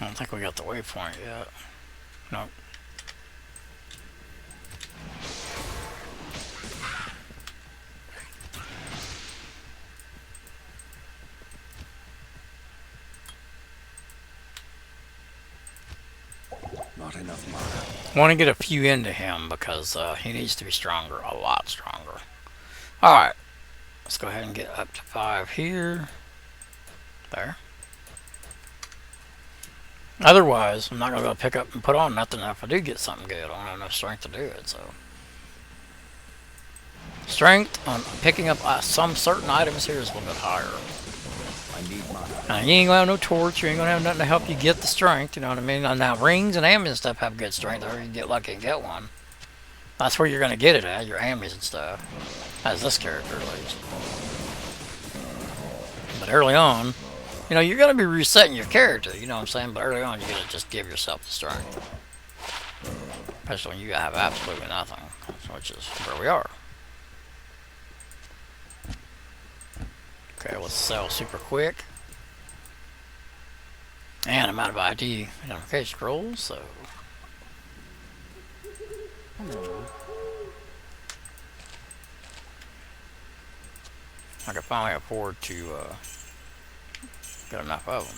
I don't think we got the waypoint yet. Nope. Not enough mana. Want to get a few into him because he needs to be stronger, a lot stronger. Alright, let's go ahead and get up to 5 here. There. Otherwise, I'm not going to go pick up and put on nothing. If I do get something good, I don't have enough strength to do it. So, strength on picking up some certain items here is a little bit higher. I need mana. Now, you ain't gonna have no torch, you ain't gonna have nothing to help you get the strength, you know what I mean? Now, rings and ammies and stuff have good strength, or you get lucky and get one. That's where you're gonna get it at, your ammies and stuff. As this character, at least. But early on, you know, you're gonna be resetting your character, you know what I'm saying? But early on, you gotta just give yourself the strength. Especially when you have absolutely nothing, which is where we are. Okay, let's sell super quick. And I'm out of ID identification scrolls, so. I can finally afford to get enough of them.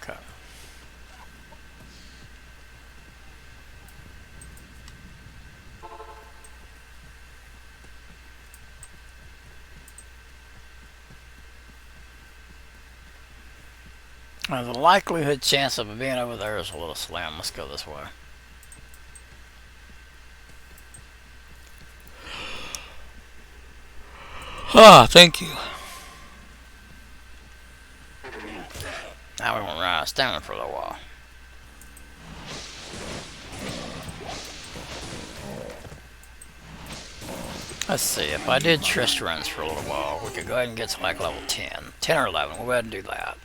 Okay. Now, the likelihood chance of it being over there is a little slim. Let's go this way. Ah, thank you. Now we won't run out of stamina for a little while. Let's see, if I did Triss runs for a little while, we could go ahead and get to like level 10. 10 or 11, we'll go ahead and do that.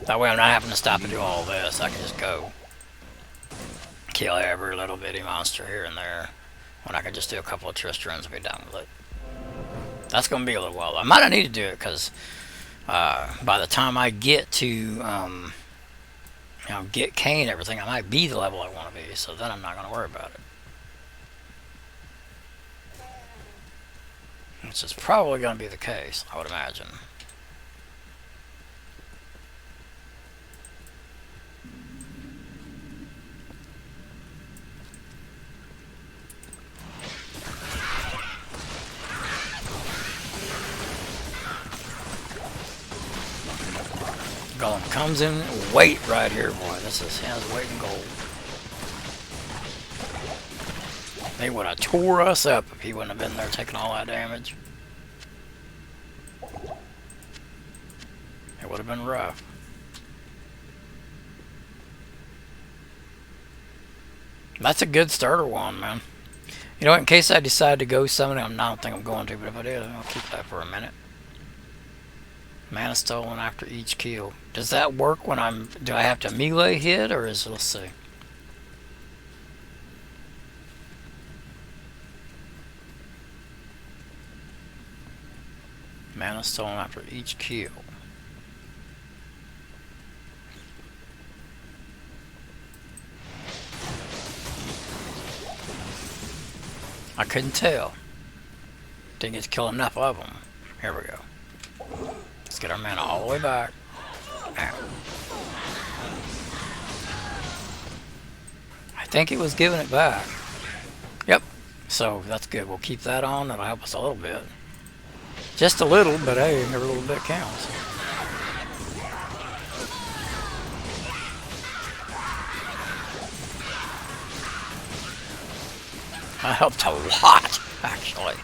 That way I'm not having to stop and do all this. I can just go kill every little bitty monster here and there. When I can just do a couple of Triss runs and be done with it. That's going to be a little while. I might not need to do it because by the time I get to get Kane and everything, I might be the level I want to be, so then I'm not going to worry about it. Which is probably going to be the case, I would imagine. Golem comes in, wait right here, boy. This is his weight in gold. They would have tore us up if he wouldn't have been there taking all that damage. It would have been rough. That's a good starter one, man. You know what, in case I decide to go summon, I don't think I'm going to, but if I do, I'll keep that for a minute. Mana stolen after each kill. Does that work when do I have to melee hit, or is it, let's see. Mana stolen after each kill. I couldn't tell. Didn't get to kill enough of them. Here we go. Let's get our mana all the way back. Now. I think it was giving it back. Yep. So that's good. We'll keep that on. That'll help us a little bit. Just a little, but hey, every little bit counts. That helped a lot, actually.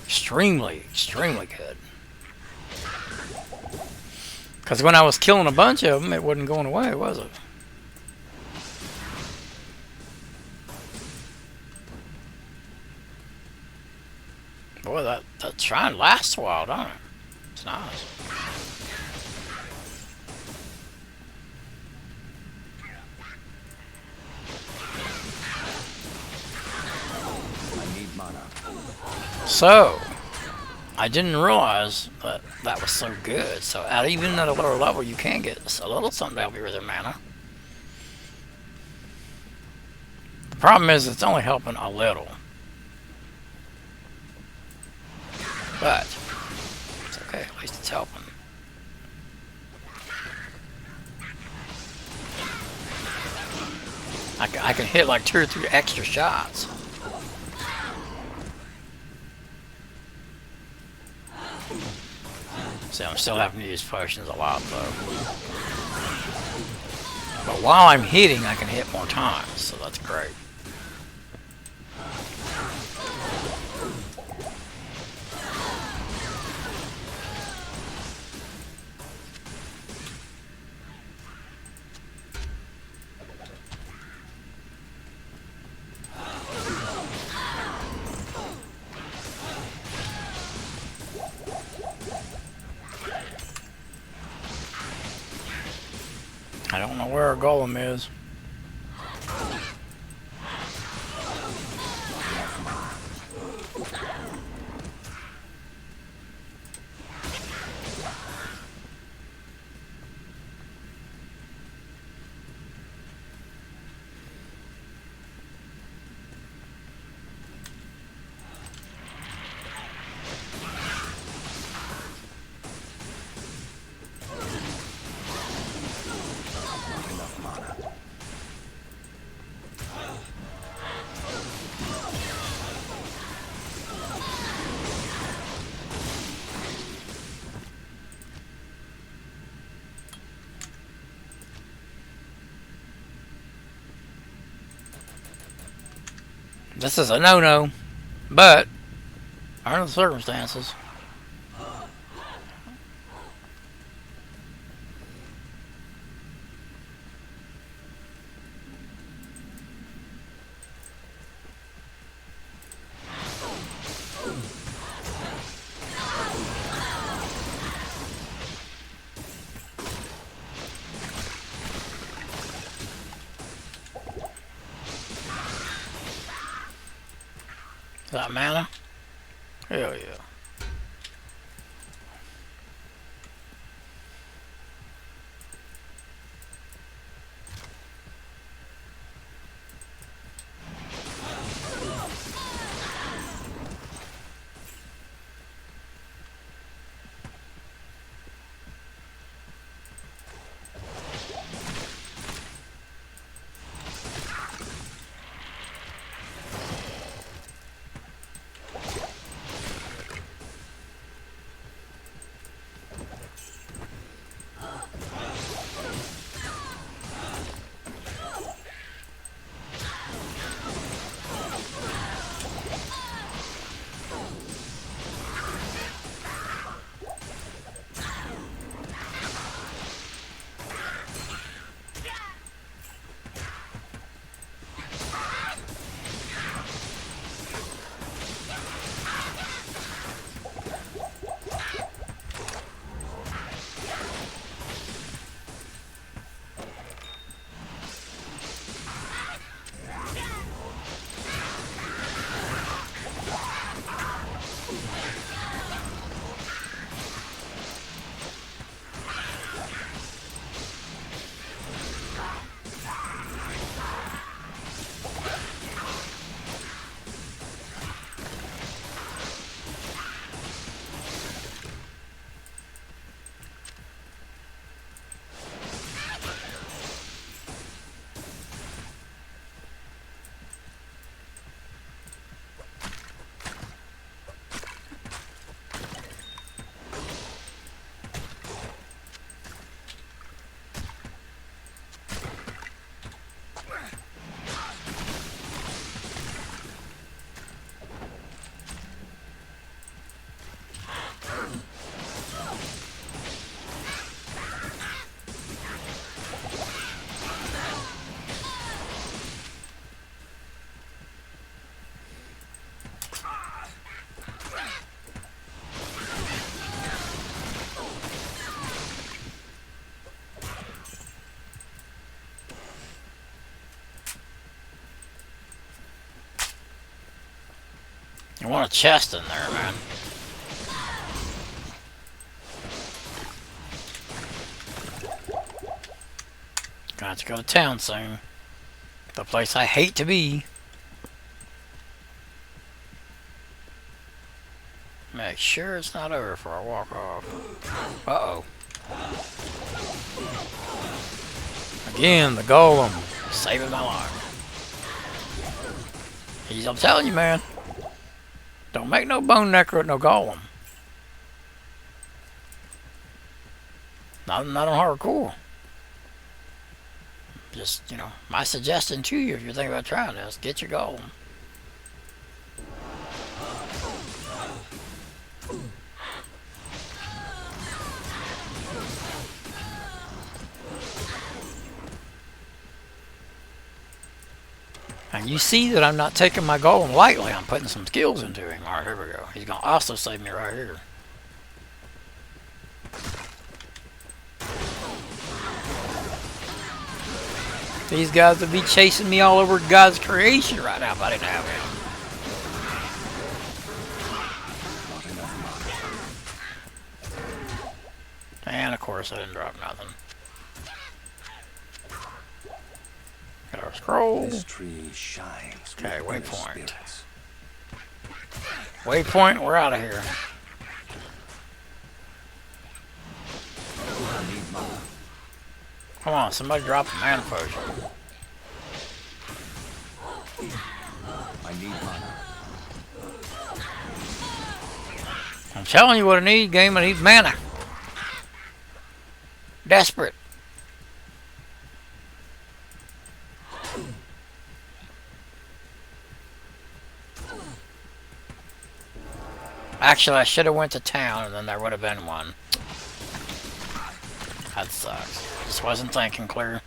Extremely, extremely good. Because when I was killing a bunch of them, it wasn't going away, was it? Boy, that shrine lasts a while, don't it? It's nice. I need mana. So, I didn't realize that that was so good. So, even at a lower level, you can get a little something to help you with your mana. The problem is, it's only helping a little. But, it's okay. At least it's helping. I can hit like 2 or 3 extra shots. See, I'm still having to use potions a lot, though. But while I'm hitting, I can hit more times, so that's great. I don't know where our golem is. This is a no-no, but under the circumstances. Is that mana? Hell yeah. I want a chest in there, man. Got to go to town soon. The place I hate to be. Make sure it's not over before I walk off. Uh-oh. Again, the golem. Saving my life. I'm telling you, man. Don't make no bone necro with no golem. Not on hardcore. Just, you know, my suggestion to you if you're thinking about trying this, get your golem. And you see that I'm not taking my golem lightly. I'm putting some skills into him. Alright, here we go. He's going to also save me right here. These guys would be chasing me all over God's creation right now if I didn't have him. And of course I didn't drop nothing. Got our scroll. This tree shines. Okay, waypoint. Waypoint, we're out of here. I need mana. Come on, somebody drop a mana potion. I need mana. I'm telling you what I need, game. I need mana. Desperate. Actually, I should have went to town and then there would have been one. That sucks. Just wasn't thinking clear.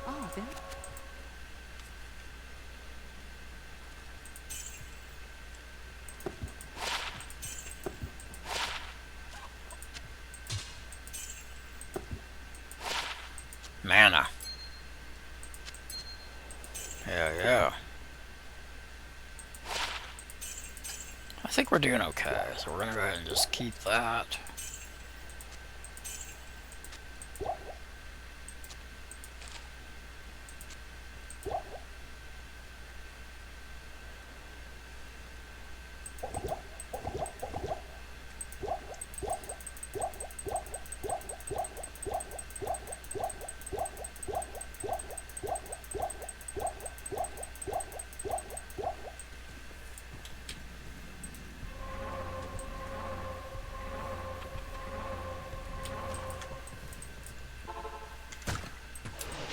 Oh, there. Mana. Yeah. I think we're doing okay, so we're gonna go ahead and just keep that.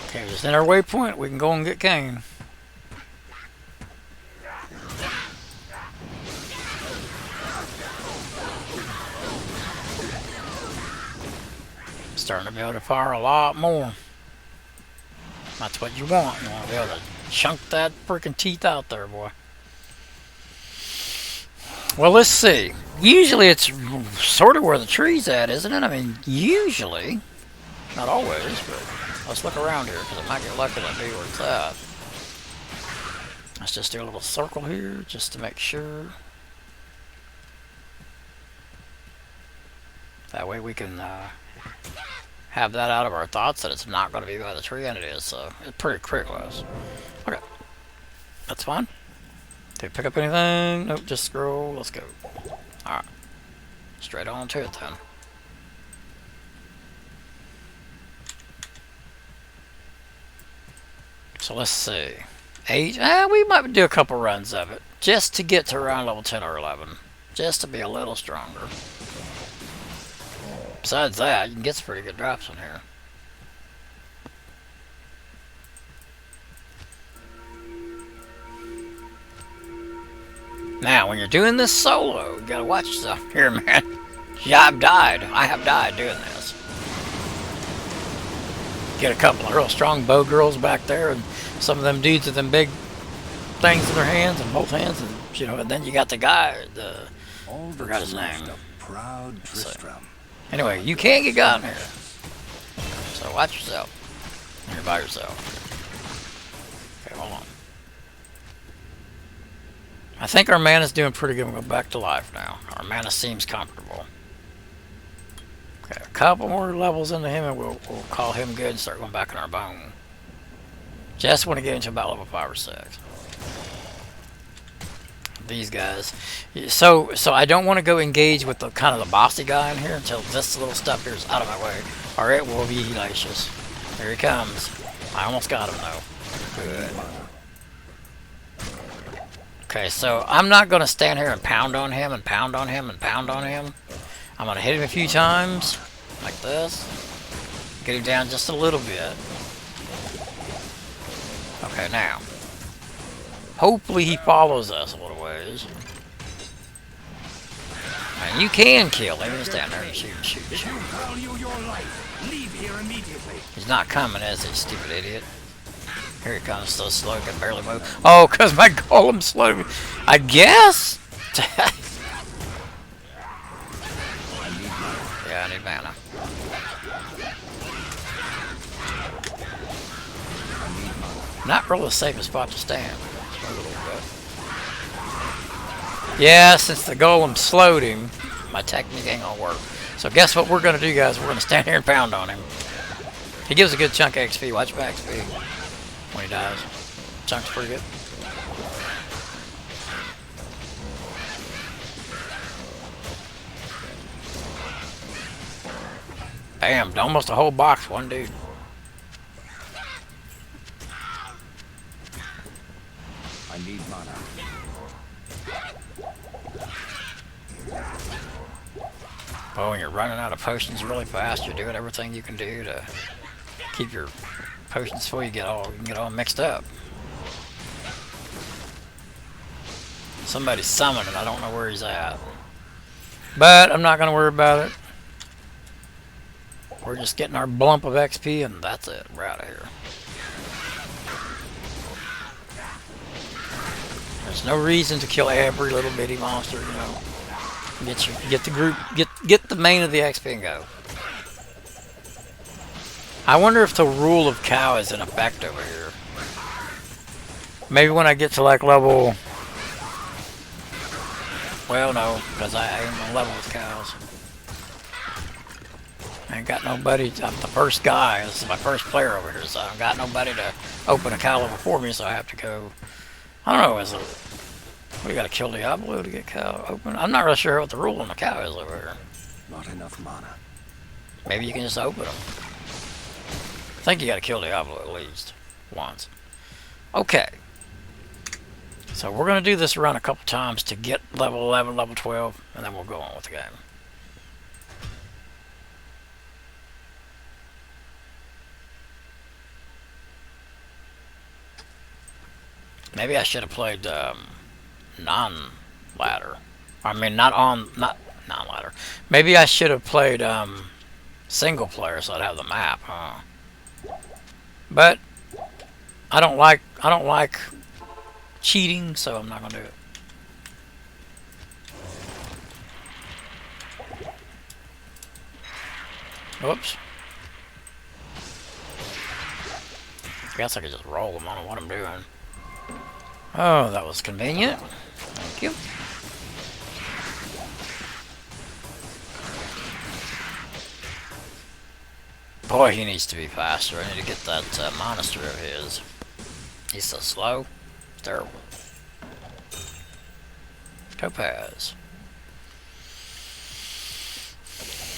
Okay, just in our waypoint, we can go and get Kane. Starting to be able to fire a lot more. That's what you want. You want to be able to chunk that freaking teeth out there, boy. Well, let's see. Usually it's sort of where the tree's at, isn't it? I mean, usually. Not always, but let's look around here, because I might get lucky to be where it's at. Let's just do a little circle here, just to make sure. That way we can have that out of our thoughts that it's not going to be by the tree, and it is, so it's pretty close. Okay. That's fine. Did we pick up anything? Nope, just scroll. Let's go. Alright. Straight on to it then. So let's see. 8. We might do a couple runs of it. Just to get to around level 10 or 11. Just to be a little stronger. Besides that, you can get some pretty good drops in here. Now, when you're doing this solo, you gotta watch yourself here, man. Yeah, I have died doing this. Get a couple of real strong bow girls back there, and some of them dudes with them big things in their hands, and both hands, and you know, and then you got the guy, forgot his name. Proud Tristram. Anyway, you can't get got in here, so watch yourself. You're by yourself. Okay, hold on. I think our mana's doing pretty good. We'll go back to life now. Our mana seems comfortable. Okay, a couple more levels into him and we'll call him good and start going back in our bone. Just want to get into about level 5 or 6. These guys. So I don't want to go engage with the kind of the bossy guy in here until this little stuff here is out of my way. Or it will be hellacious. Here he comes. I almost got him though. Good. Okay, so I'm not going to stand here and pound on him and pound on him and pound on him. I'm going to hit him a few times, like this. Get him down just a little bit. Okay, now. Hopefully he follows us a little ways. And you can kill him. Just stand there and shoot. Value your life. Leave here immediately. He's not coming, is he, stupid idiot? Here he comes, so slow, can barely move. Oh, because my golem's slow. I guess? Yeah, I need mana. Not really the safest spot to stand. A little bit. Yeah, since the golem slowed him, my technique ain't gonna work. So guess what we're gonna do, guys? We're gonna stand here and pound on him. He gives a good chunk of XP. Watch my XP when he dies. Chunk's pretty good. Bam, almost a whole box, one dude. I need mana. Oh, and you're running out of potions really fast. You're doing everything you can do to keep your potions full. You can get all mixed up. Somebody's summoning. I don't know where he's at. But I'm not going to worry about it. We're just getting our bump of XP and that's it. We're out of here. There's no reason to kill every little bitty monster, you know. Get the group, get the main of the XP and go. I wonder if the rule of cow is in effect over here. Maybe when I get to like level... Well, no, because I ain't gonna level with cows. I ain't got nobody. I'm the first guy. This is my first player over here, so I don't got nobody to open a cow level for me, so I have to go. I don't know. Is it? We got to kill Diablo to get cow open. I'm not really sure what the rule on the cow is over here. Not enough mana. Maybe you can just open them. I think you got to kill Diablo at least once. Okay. So we're gonna do this run a couple times to get level 11, level 12, and then we'll go on with the game. Maybe I should have played non-ladder. I mean, not non-ladder. Maybe I should have played single player so I'd have the map, huh? But I don't like cheating, so I'm not gonna do it. Whoops. I guess I could just roll them. I don't know what I'm doing. Oh, that was convenient. Thank you. Boy, he needs to be faster. I need to get that monastery of his. He's so slow. It's terrible. Topaz.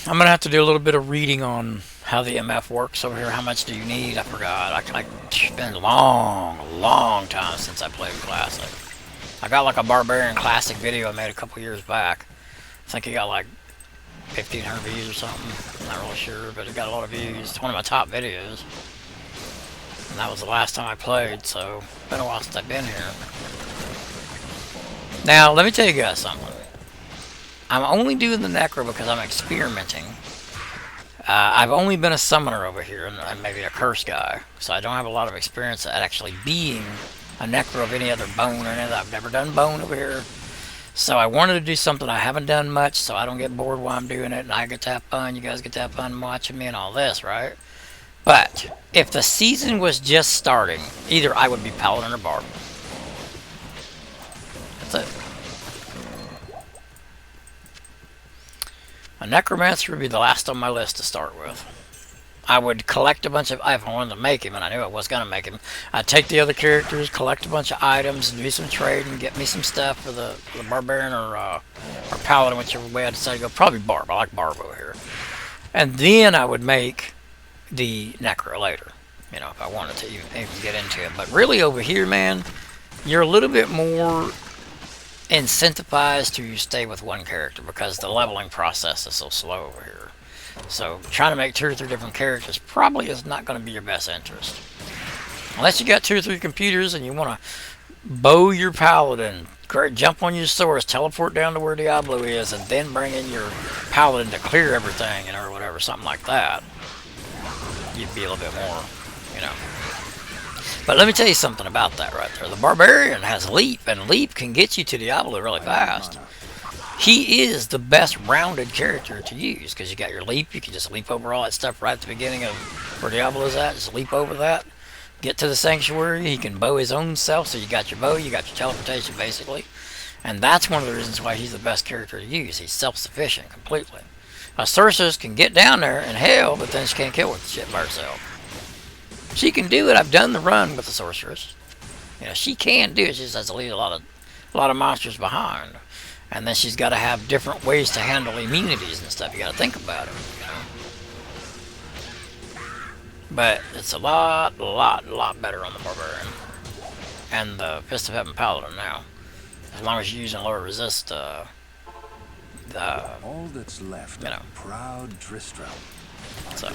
I'm going to have to do a little bit of reading on how the MF works over here. How much do you need? I forgot. It's been a long time since I played Classic. I got like a Barbarian Classic video I made a couple years back. I think it got like 1,500 views or something. I'm not really sure, but it got a lot of views. It's one of my top videos. And that was the last time I played, so it's been a while since I've been here. Now, let me tell you guys something. I'm only doing the Necro because I'm experimenting. I've only been a summoner over here, and maybe a curse guy, so I don't have a lot of experience at actually being a Necro of any other bone or anything. I've never done bone over here. So I wanted to do something I haven't done much, so I don't get bored while I'm doing it, and I get to have fun, you guys get to have fun watching me and all this, right? But if the season was just starting, either I would be Paladin or Barb. That's it. A Necromancer would be the last on my list to start with. I would collect a bunch of... If I wanted to make him, and I knew I was going to make him, I'd take the other characters, collect a bunch of items, and do some trading, get me some stuff for the Barbarian or Paladin, whichever way I decide to go. Probably Barb. I like Barb over here. And then I would make the Necro later, you know, if I wanted to even get into it. But really over here, man, you're a little bit more incentivized to stay with one character because the leveling process is so slow over here. So trying to make 2 or 3 different characters probably is not going to be your best interest. Unless you got 2 or 3 computers and you want to bow your Paladin, jump on your source, teleport down to where Diablo is, and then bring in your Paladin to clear everything, or whatever, something like that. You'd be a little bit more, you know. But let me tell you something about that right there. The Barbarian has Leap, and Leap can get you to Diablo really fast. He is the best rounded character to use, because you got your Leap, you can just leap over all that stuff right at the beginning of where Diablo's at, just leap over that, get to the Sanctuary, he can bow his own self, so you got your bow, you got your teleportation basically, and that's one of the reasons why he's the best character to use. He's self-sufficient completely. Cerberus can get down there in hell, but then she can't kill with the shit by herself. She can do it. I've done the run with the Sorceress. You know, she can do it. She just has to leave a lot of monsters behind. And then she's got to have different ways to handle immunities and stuff. You got to think about it, you know. But it's a lot better on the Barbarian and the Fist of Heaven Paladin now. As long as you're using lower resist, All that's left, you know. proud Tristram. So.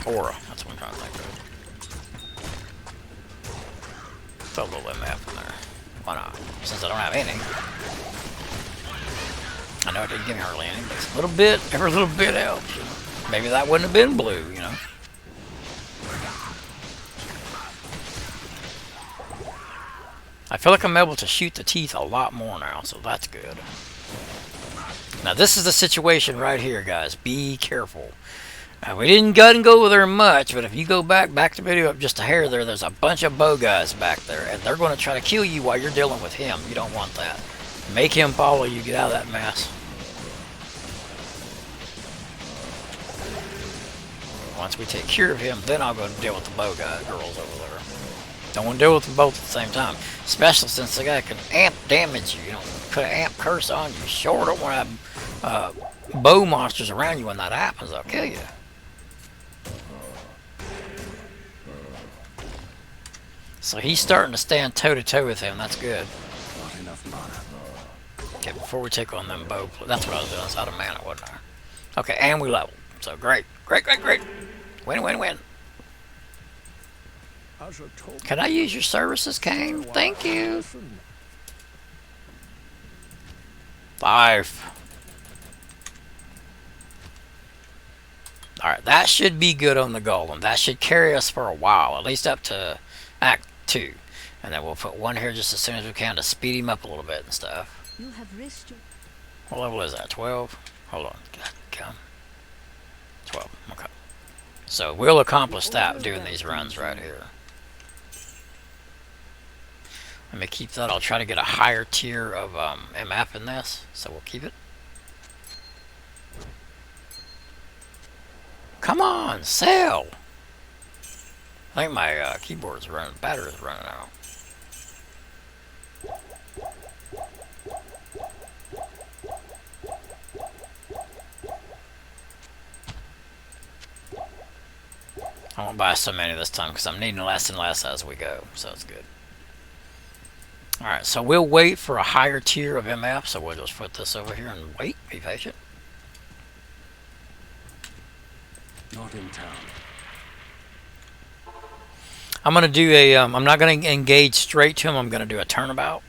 Aura, that's what I'm trying to think of. Throw a little MF in there. Why not? Since I don't have any. I know it didn't give me hardly any, but it's a little bit, every little bit helps. Maybe that wouldn't have been blue, you know. I feel like I'm able to shoot the teeth a lot more now, so that's good. Now this is the situation right here, guys. Be careful. We didn't go with her much, but if you go back the video up just a hair there's a bunch of bow guys back there, and they're going to try to kill you while you're dealing with him. You don't want that. Make him follow you. Get out of that mess. Once we take care of him, then I'll go deal with the bow guy girls over there. Don't want to deal with them both at the same time, especially since the guy can amp damage you. You know, put an amp curse on you. Sure don't want to have bow monsters around you when that happens. They'll kill you. So he's starting to stand toe-to-toe with him. That's good. Not enough mana. Okay, before we take on them bow... That's what I was doing. I was out of mana, wasn't I? Okay, and we level. So great. Great. Win. Can I use your services, Kane? Thank you. 5. Alright, that should be good on the Golem. That should carry us for a while, at least up to Act 2. And then we'll put one here just as soon as we can to speed him up a little bit and stuff. You have risked your... What level is that? 12? Hold on. Come. 12. Okay. So we'll accomplish that doing these runs right here. Let me keep that. I'll try to get a higher tier of MF in this, so we'll keep it. Come on, sell! I think my keyboard's running, battery's running out. I won't buy so many this time because I'm needing less and less as we go, so it's good. Alright, so we'll wait for a higher tier of MF, so we'll just put this over here and wait, be patient. Not in town. I'm going to do a, I'm not going to engage straight to them, I'm going to do a turnabout.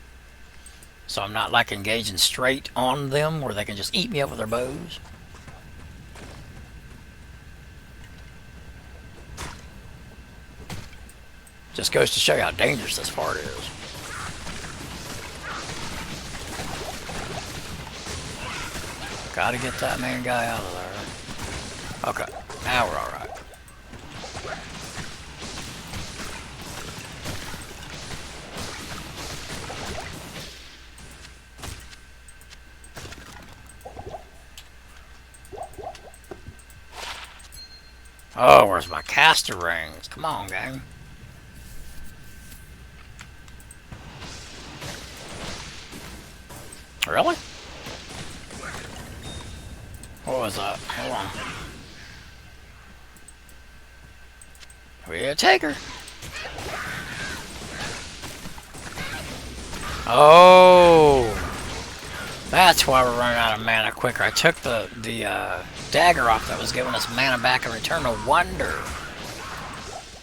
So I'm not like engaging straight on them where they can just eat me up with their bows. Just goes to show you how dangerous this part is. Gotta get that main guy out of there. Okay, now we're alright. Oh, where's my caster rings? Come on, gang. Really? What was that? Hold on. We'll take her. Oh, that's why we're running out of mana quicker. I took the dagger off that was giving us mana back in return to wonder.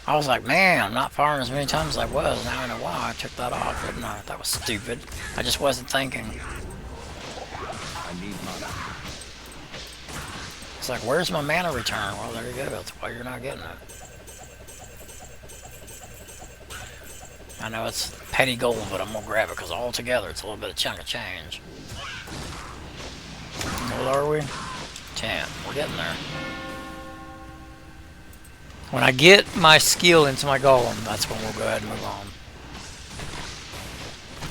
I was like, man, I'm not firing as many times as I was. Now I know why I took that off, didn't I? That was stupid. I just wasn't thinking. I need mana. It's like, where's my mana return? Well, there you go. That's why you're not getting it. I know it's petty gold, but I'm going to grab it because altogether it's a little bit of chunk of change. What are we? 10. We're getting there. When I get my skill into my golem, that's when we'll go ahead and move on.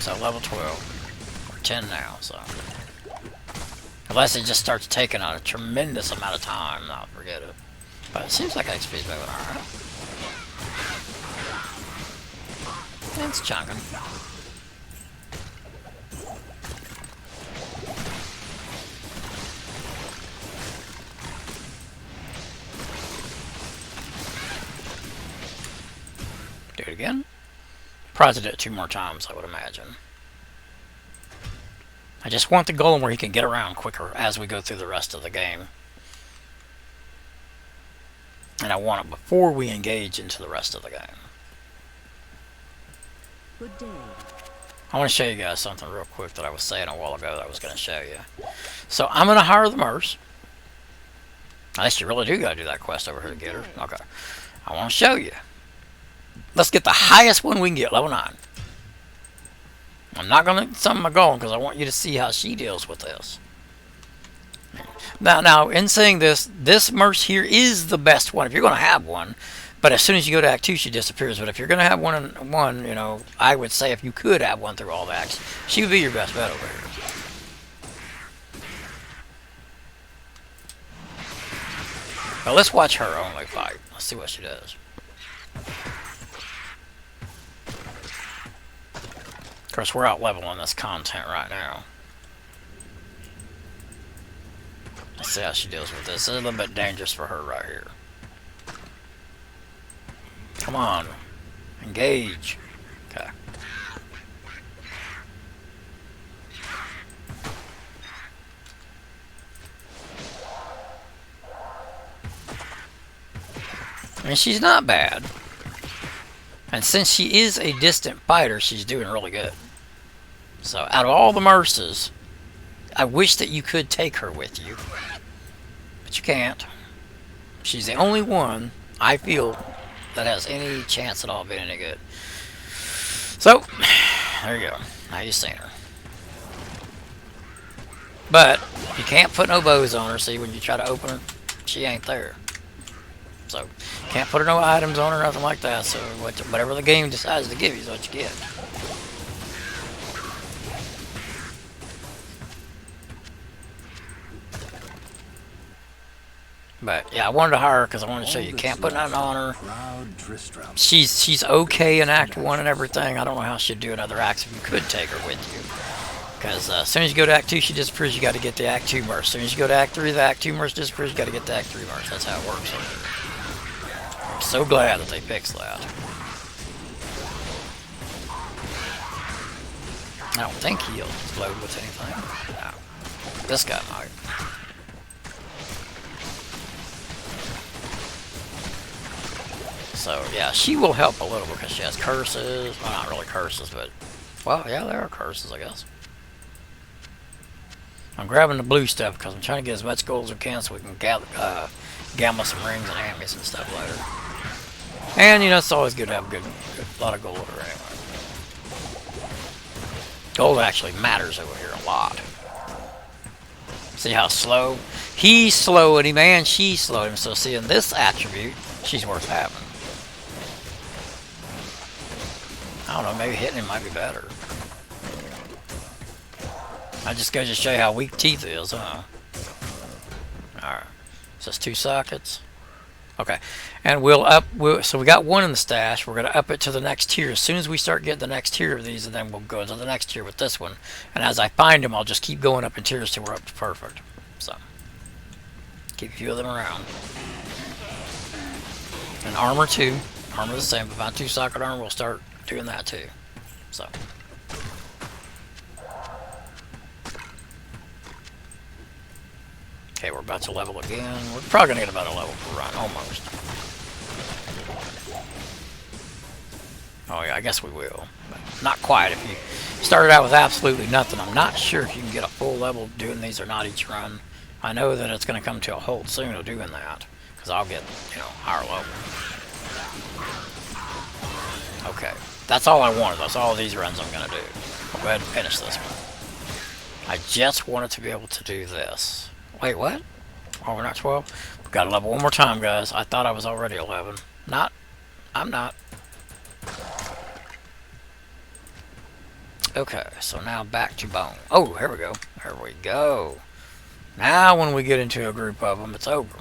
So level 12. We're 10 now, so. Unless it just starts taking a tremendous amount of time, I'll forget it. But it seems like XP's moving alright. It's chunking. Do it again. Probably do it 2 more times, I would imagine. I just want the golem where he can get around quicker as we go through the rest of the game. And I want it before we engage into the rest of the game. Good day. I want to show you guys something real quick that I was saying a while ago that I was going to show you. So I'm going to hire the Merce. Unless you really do got to do that quest over here to get her. Okay. I want to show you. Let's get the highest one we can get, level 9. I'm not going to summon my golem because I want you to see how she deals with this. Now, in saying this, this Merce here is the best one if you're going to have one. But as soon as you go to Act 2, she disappears. But if you're going to have one, you know, I would say if you could have one through all the acts, she would be your best bet over here. But let's watch her only fight. Let's see what she does. Of course, we're out leveling this content right now. Let's see how she deals with this. It's a little bit dangerous for her right here. Come on. Engage. Okay. I mean, she's not bad. And since she is a distant fighter, she's doing really good. So, out of all the Merces, I wish that you could take her with you. But you can't. She's the only one, I feel, that has any chance at all being any good. So, there you go. Now you've seen her. But, you can't put no bows on her. See, when you try to open her, she ain't there. So, can't put her no items on her, nothing like that. So, whatever the game decides to give you is what you get. But yeah, I wanted to hire her because I wanted to show you. Can't put nothing on her. She's okay in Act 1 and everything. I don't know how she'd do in other acts if you could take her with you. Because as soon as you go to Act 2, she disappears. You got to get the Act 2 Merce. As soon as you go to Act 3, the Act 2 Merce disappears. You got to get the Act 3 Merce. That's how it works. I'm so glad that they fixed that. I don't think he'll load with anything. No. This guy might. So, yeah, she will help a little because she has curses. Well, not really curses, but... Well, yeah, there are curses, I guess. I'm grabbing the blue stuff because I'm trying to get as much gold as we can so we can gamble some rings and ammies and stuff later. And, you know, it's always good to have a lot of gold over anyway. Gold actually matters over here a lot. See how slow? He's slowing him and she's slowing him. So seeing this attribute, she's worth having. I don't know, maybe hitting him might be better. I just goes to show you how weak teeth is, huh? Alright. So it's 2 sockets. Okay. And so we got 1 in the stash. We're going to up it to the next tier. As soon as we start getting the next tier of these, and then we'll go to the next tier with this one. And as I find them, I'll just keep going up in tiers till we're up to perfect. So, keep a few of them around. And armor too. Armor the same. If I find 2 socket armor, we'll start doing that too. So. Okay, we're about to level again. We're probably going to get about a level per run, almost. Oh yeah, I guess we will. But not quite. If you started out with absolutely nothing, I'm not sure if you can get a full level doing these or not each run. I know that it's going to come to a halt soon of doing that. Because I'll get, higher level. Okay. That's all I wanted. That's all these runs I'm going to do. I'll go ahead and finish this one. I just wanted to be able to do this. Wait, what? Oh, we're not 12? We've got to level one more time, guys. I thought I was already 11. Not. I'm not. Okay, so now back to bone. Oh, here we go. There we go. Now when we get into a group of them, it's over.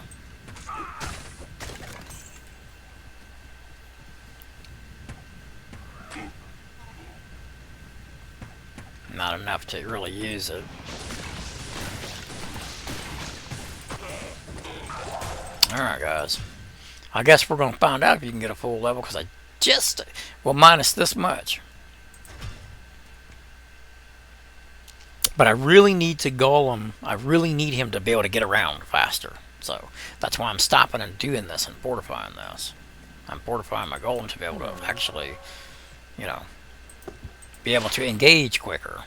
Not enough to really use it. Alright, guys. I guess we're going to find out if you can get a full level, because I just... Well, minus this much. But I really need to Golem. I really need him to be able to get around faster. So, that's why I'm stopping and doing this and fortifying this. I'm fortifying my Golem to be able to actually, be able to engage quicker.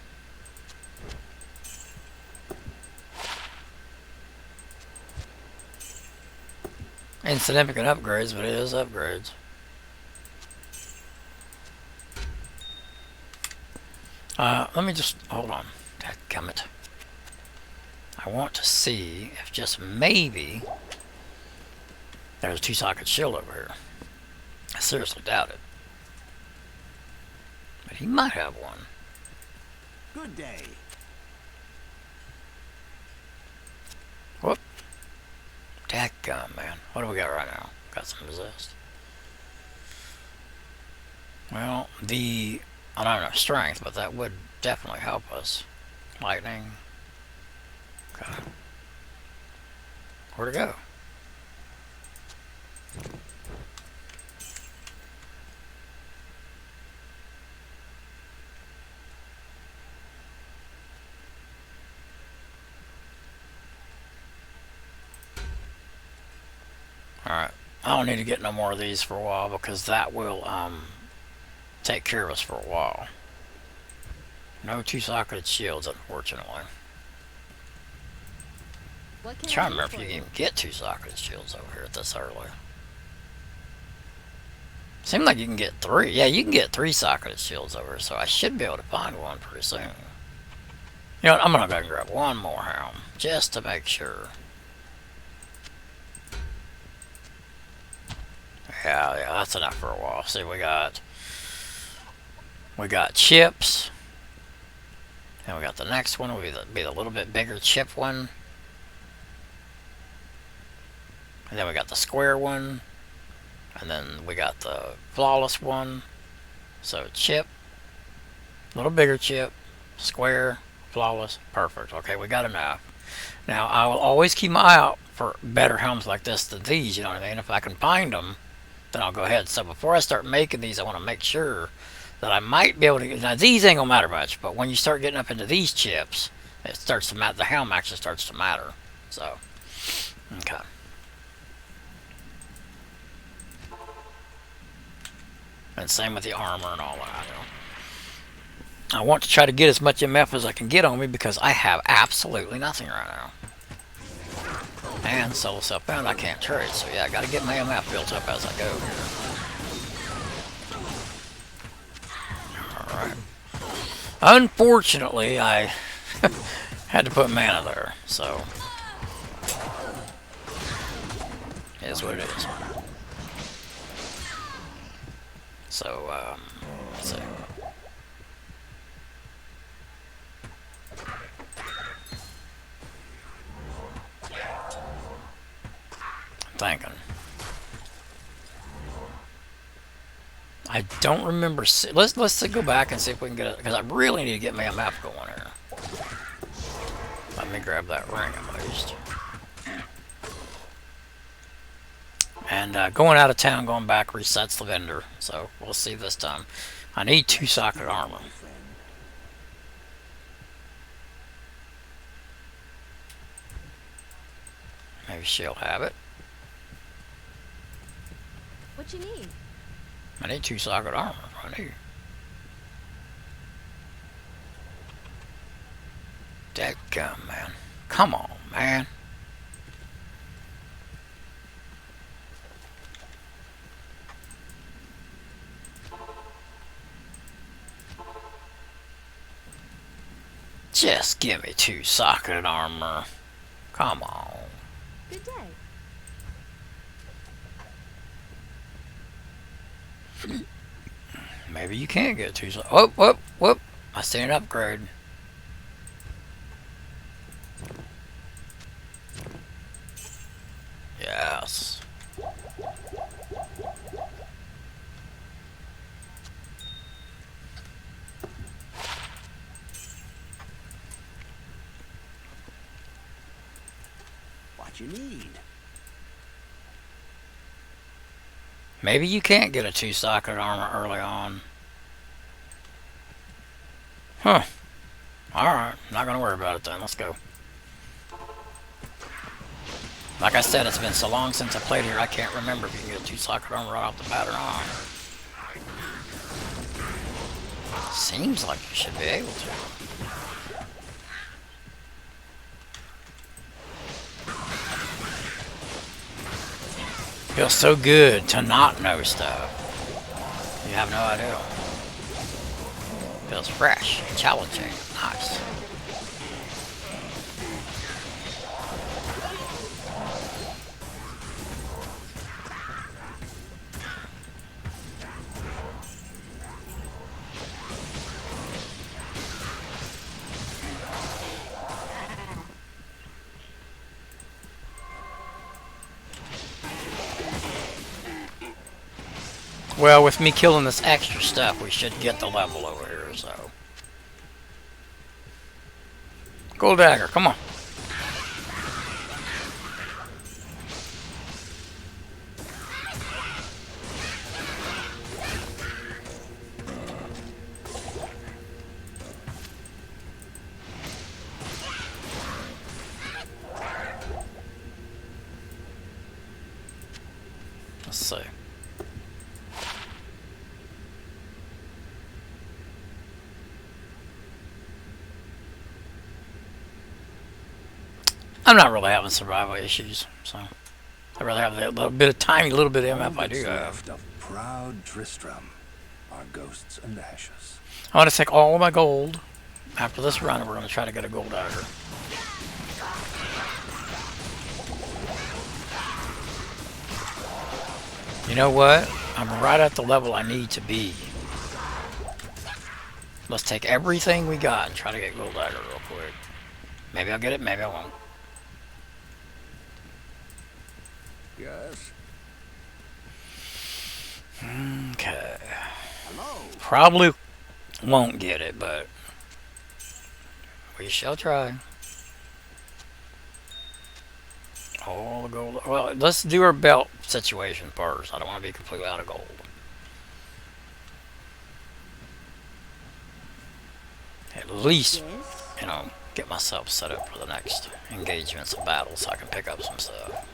Insignificant upgrades, but it is upgrades. Let me just hold on. Dadgummit. I want to see if just maybe there's a 2-socket shield over here. I seriously doubt it. But he might have one. Good day. Whoop. Dadgum, man. What do we got right now? Got some resist. Well, I don't have enough strength, but that would definitely help us. Lightning. Okay. Where'd it go? Alright. I don't need to get no more of these for a while, because that will take care of us for a while. No 2-socketed shields, unfortunately. I'm trying to remember if you can even get 2-socketed shields over here at this early. Seems like you can get 3. Yeah, you can get 3-socketed shields over here, so I should be able to find one pretty soon. You know what, I'm going to go ahead and grab one more helm, just to make sure. Yeah, that's enough for a while. See, we got chips. And we got the next one, will be the little bit bigger chip one. And then we got the square one. And then we got the flawless one. So chip, little bigger chip, square, flawless, perfect. Okay, we got enough. Now, I will always keep my eye out for better helms like this than these, you know what I mean? If I can find them, then I'll go ahead. So before I start making these, I want to make sure that I might be able to get... Now, these ain't gonna matter much, but when you start getting up into these chips, it starts to matter. The helm actually starts to matter. So, okay. And same with the armor and all that. I want to try to get as much MF as I can get on me, because I have absolutely nothing right now. And solo self-bound, I can't trade, so yeah, I gotta get my MF built up as I go here. Alright. Unfortunately, Had to put mana there, so it is what it is. So, let's see. I'm thinking. I don't remember. Let's go back and see if we can get it, because I really need to get me a map going here. Let me grab that ring at least. And going out of town, going back resets the vendor. So we'll see this time. I need 2 socket armor. Maybe she'll have it. What you need? I need 2 socket armor. I need. Dadgum, man. Come on, man. Just give me 2 socket armor. Come on. Good day. Maybe you can't get 2 socket. Whoop, whoop, whoop. I see an upgrade. Yes. What you need? Maybe you can't get a 2 socket armor early on. Huh. Alright. Not gonna worry about it then. Let's go. Like I said, it's been so long since I played here, I can't remember if you can get 2 socket armor right off the bat or not. Seems like you should be able to. Feels so good to not know stuff. You have no idea. Feels fresh, challenging, nice. Well, with me killing this extra stuff, we should get the level over here, so. Gold dagger, come on. Let's see. I'm not really having survival issues, so I'd rather have that little bit of tiny little bit of MF I do have. Of proud Tristram are ghosts and ashes. I want to take all of my gold. After this run, we're going to try to get a gold dagger. You know what? I'm right at the level I need to be. Let's take everything we got and try to get gold dagger real quick. Maybe I'll get it, maybe I won't. Yes. Okay. Hello. Probably won't get it, but we shall try. All the gold. Well, let's do our belt situation first. I don't want to be completely out of gold. At least, you know, get myself set up for the next engagements and battles so I can pick up some stuff.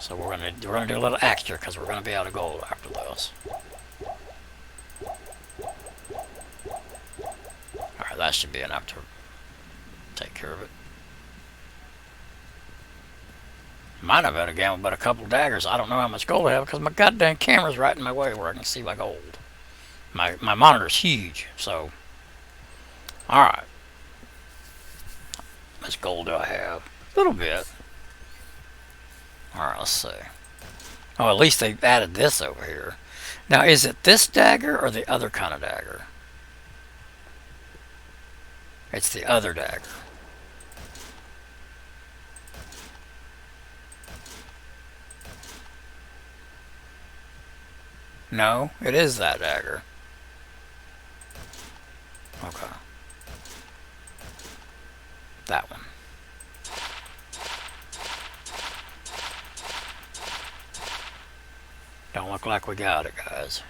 So we're gonna do a little extra because we're gonna be out of gold after this. Alright, that should be enough to take care of it. Might have had a gamble, but a couple daggers. I don't know how much gold I have because my goddamn camera's right in my way where I can see my gold. My monitor's huge, so. Alright. much gold do I have? A little bit. Alright, let's see. Oh, at least they added this over here. Now, is it this dagger or the other kind of dagger? It's the other dagger. No, it is that dagger. Okay. That one. Don't look like we got it, guys.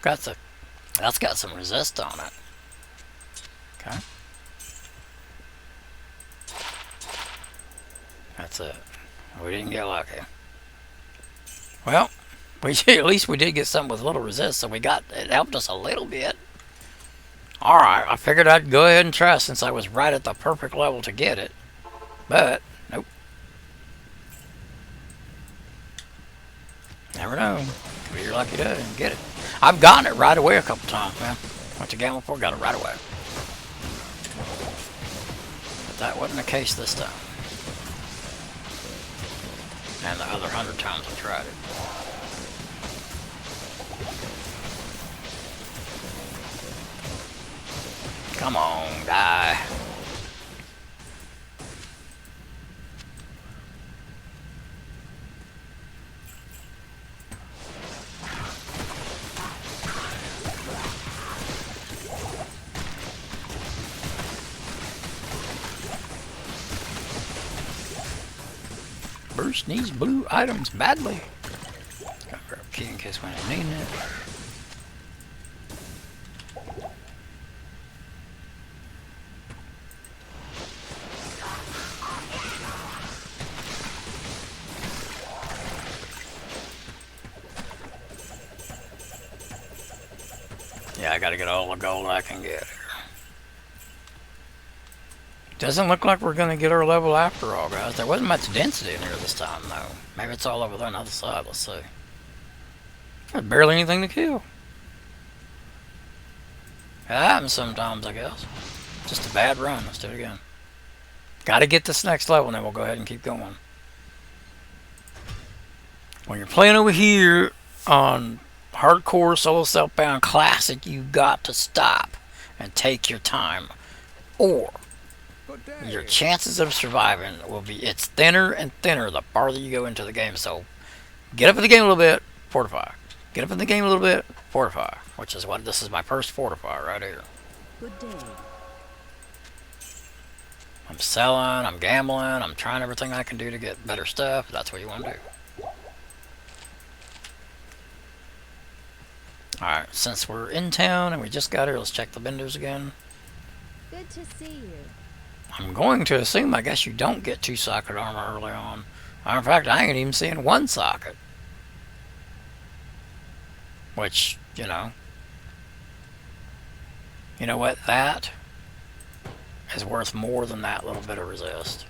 That's got some resist on it. Okay. That's it. We didn't get lucky. Well, at least we did get something with little resist, so it helped us a little bit. Alright, I figured I'd go ahead and try since I was right at the perfect level to get it. But, nope. Never know. Could be your lucky day and get it. I've gotten it right away a couple times, man. Went to Gamble 4, got it right away. But that wasn't the case this time. And the other 100 times I tried it. Come on, die. Burst needs blue items badly. Gotta grab a key in case we ain't needing it. Yeah, I gotta get all the gold I can get here. Doesn't look like we're gonna get our level after all, guys. There wasn't much density in here this time, though. Maybe it's all over there on the other side. Let's see. There's barely anything to kill. That happens sometimes, I guess. Just a bad run. Let's do it again. Gotta get this next level, and then we'll go ahead and keep going. When you're playing over here on Hardcore Solo Self-Bound Classic, you got to stop and take your time, or your chances of surviving will be, it's thinner and thinner the farther you go into the game. So get up in the game a little bit, fortify. Get up in the game a little bit, fortify. Which is what, this is my first fortify right here. Good day. I'm selling, I'm gambling, I'm trying everything I can do to get better stuff. That's what you want to do. Alright, since we're in town and we just got here, let's check the vendors again. Good to see you. I'm going to assume, I guess you don't get 2 socket armor early on. In fact, I ain't even seeing 1 socket. Which, you know what? That is worth more than that little bit of resist.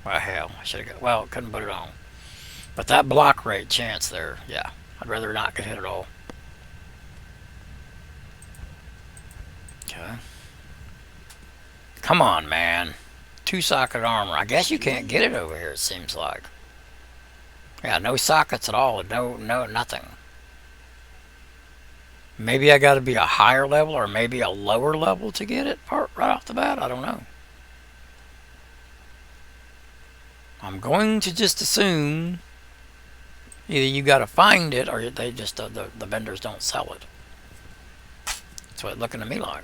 Well, hell, I should have got, well, couldn't put it on. But that block rate chance there, yeah, I'd rather not get hit at all. Okay. Come on, man. 2 socket armor. I guess you can't get it over here, it seems like. Yeah, no sockets at all. No, nothing. Maybe I got to be a higher level or maybe a lower level to get it right off the bat. I don't know. I'm going to just assume either you got to find it or they just the vendors don't sell it. That's what it's looking to me like.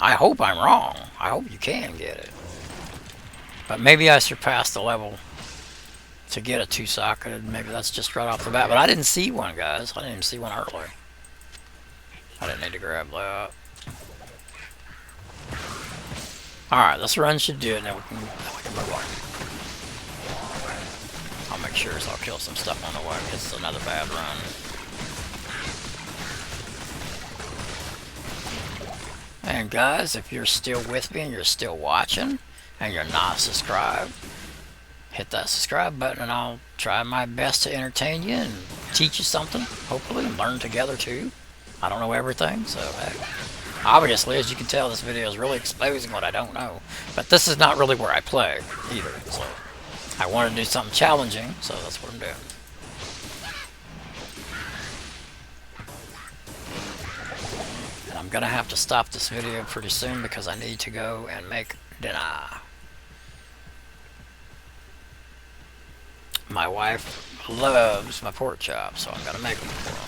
I hope I'm wrong. I hope you can get it. But maybe I surpassed the level to get a 2-socketed. Maybe that's just right off the bat. But I didn't see one, guys. I didn't even see one earlier. I didn't need to grab that. Alright, this run should do it. Now we can move on. I'll make sure so I'll kill some stuff on the way. It's another bad run. And guys, if you're still with me and you're still watching and you're not subscribed, hit that subscribe button, and I'll try my best to entertain you and teach you something, hopefully, and learn together too. I don't know everything, so obviously, as you can tell, this video is really exposing what I don't know. But this is not really where I play either, so I wanted to do something challenging, so that's what I'm doing. And I'm gonna have to stop this video pretty soon because I need to go and make dinner. My wife loves my pork chops, so I'm gonna make them for her.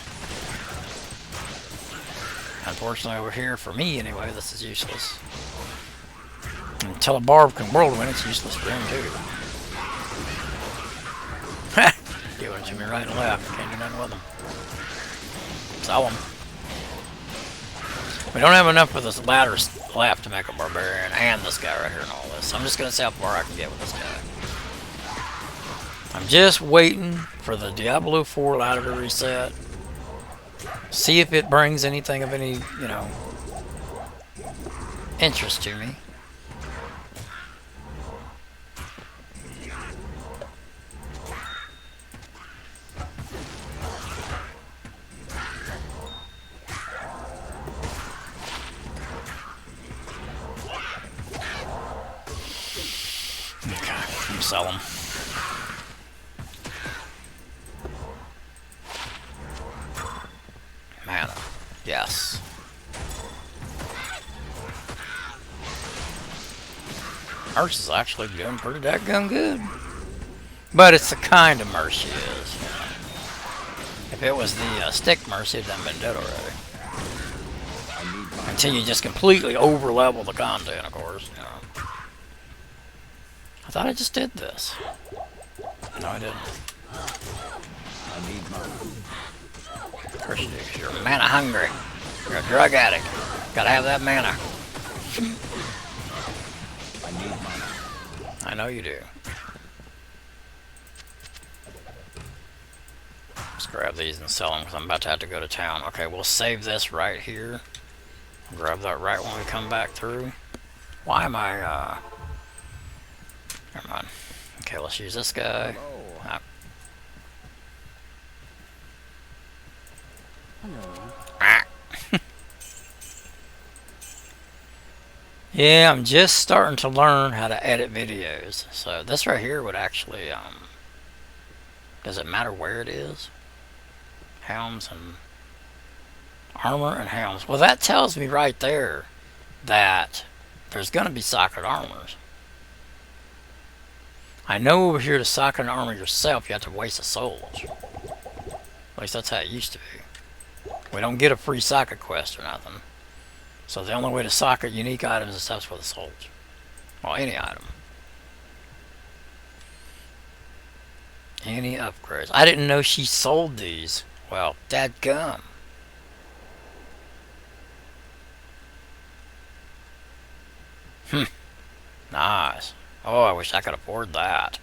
Unfortunately, over here, for me anyway, this is useless. Until a barb can whirlwind, it's useless for him too. Giving it to me right and left. Can't do nothing with them. Sell them. We don't have enough of this ladder left to make a barbarian and this guy right here and all this. So I'm just gonna see how far I can get with this guy. I'm just waiting for the Diablo 4 ladder to reset. See if it brings anything of any, you know, interest to me. Okay, I'm sell them. Mana. Yes. Mercy is actually doing pretty daggone good. But it's the kind of Mercy is. You know. If it was the stick Mercy, it'd have been dead already. Until you just completely over-level the content, of course. You know. I thought I just did this. No, I didn't. Of course you do, 'cause you're mana hungry. You're a drug addict. Gotta have that mana. I know you do. Let's grab these and sell them because I'm about to have to go to town. Okay, we'll save this right here. Grab that right when we come back through. Why am I, never mind. Okay, let's use this guy. Yeah, I'm just starting to learn how to edit videos. So this right here would actually, does it matter where it is? Helms and armor and helms. Well, that tells me right there that there's going to be socket armors. I know over here to socket an armor yourself, you have to waste a soul. At least that's how it used to be. We don't get a free socket quest or nothing. So the only way to socket unique items and stuff is with a soldier. Well, any item. Any upgrades. I didn't know she sold these. Well, dadgum. Nice. Oh, I wish I could afford that.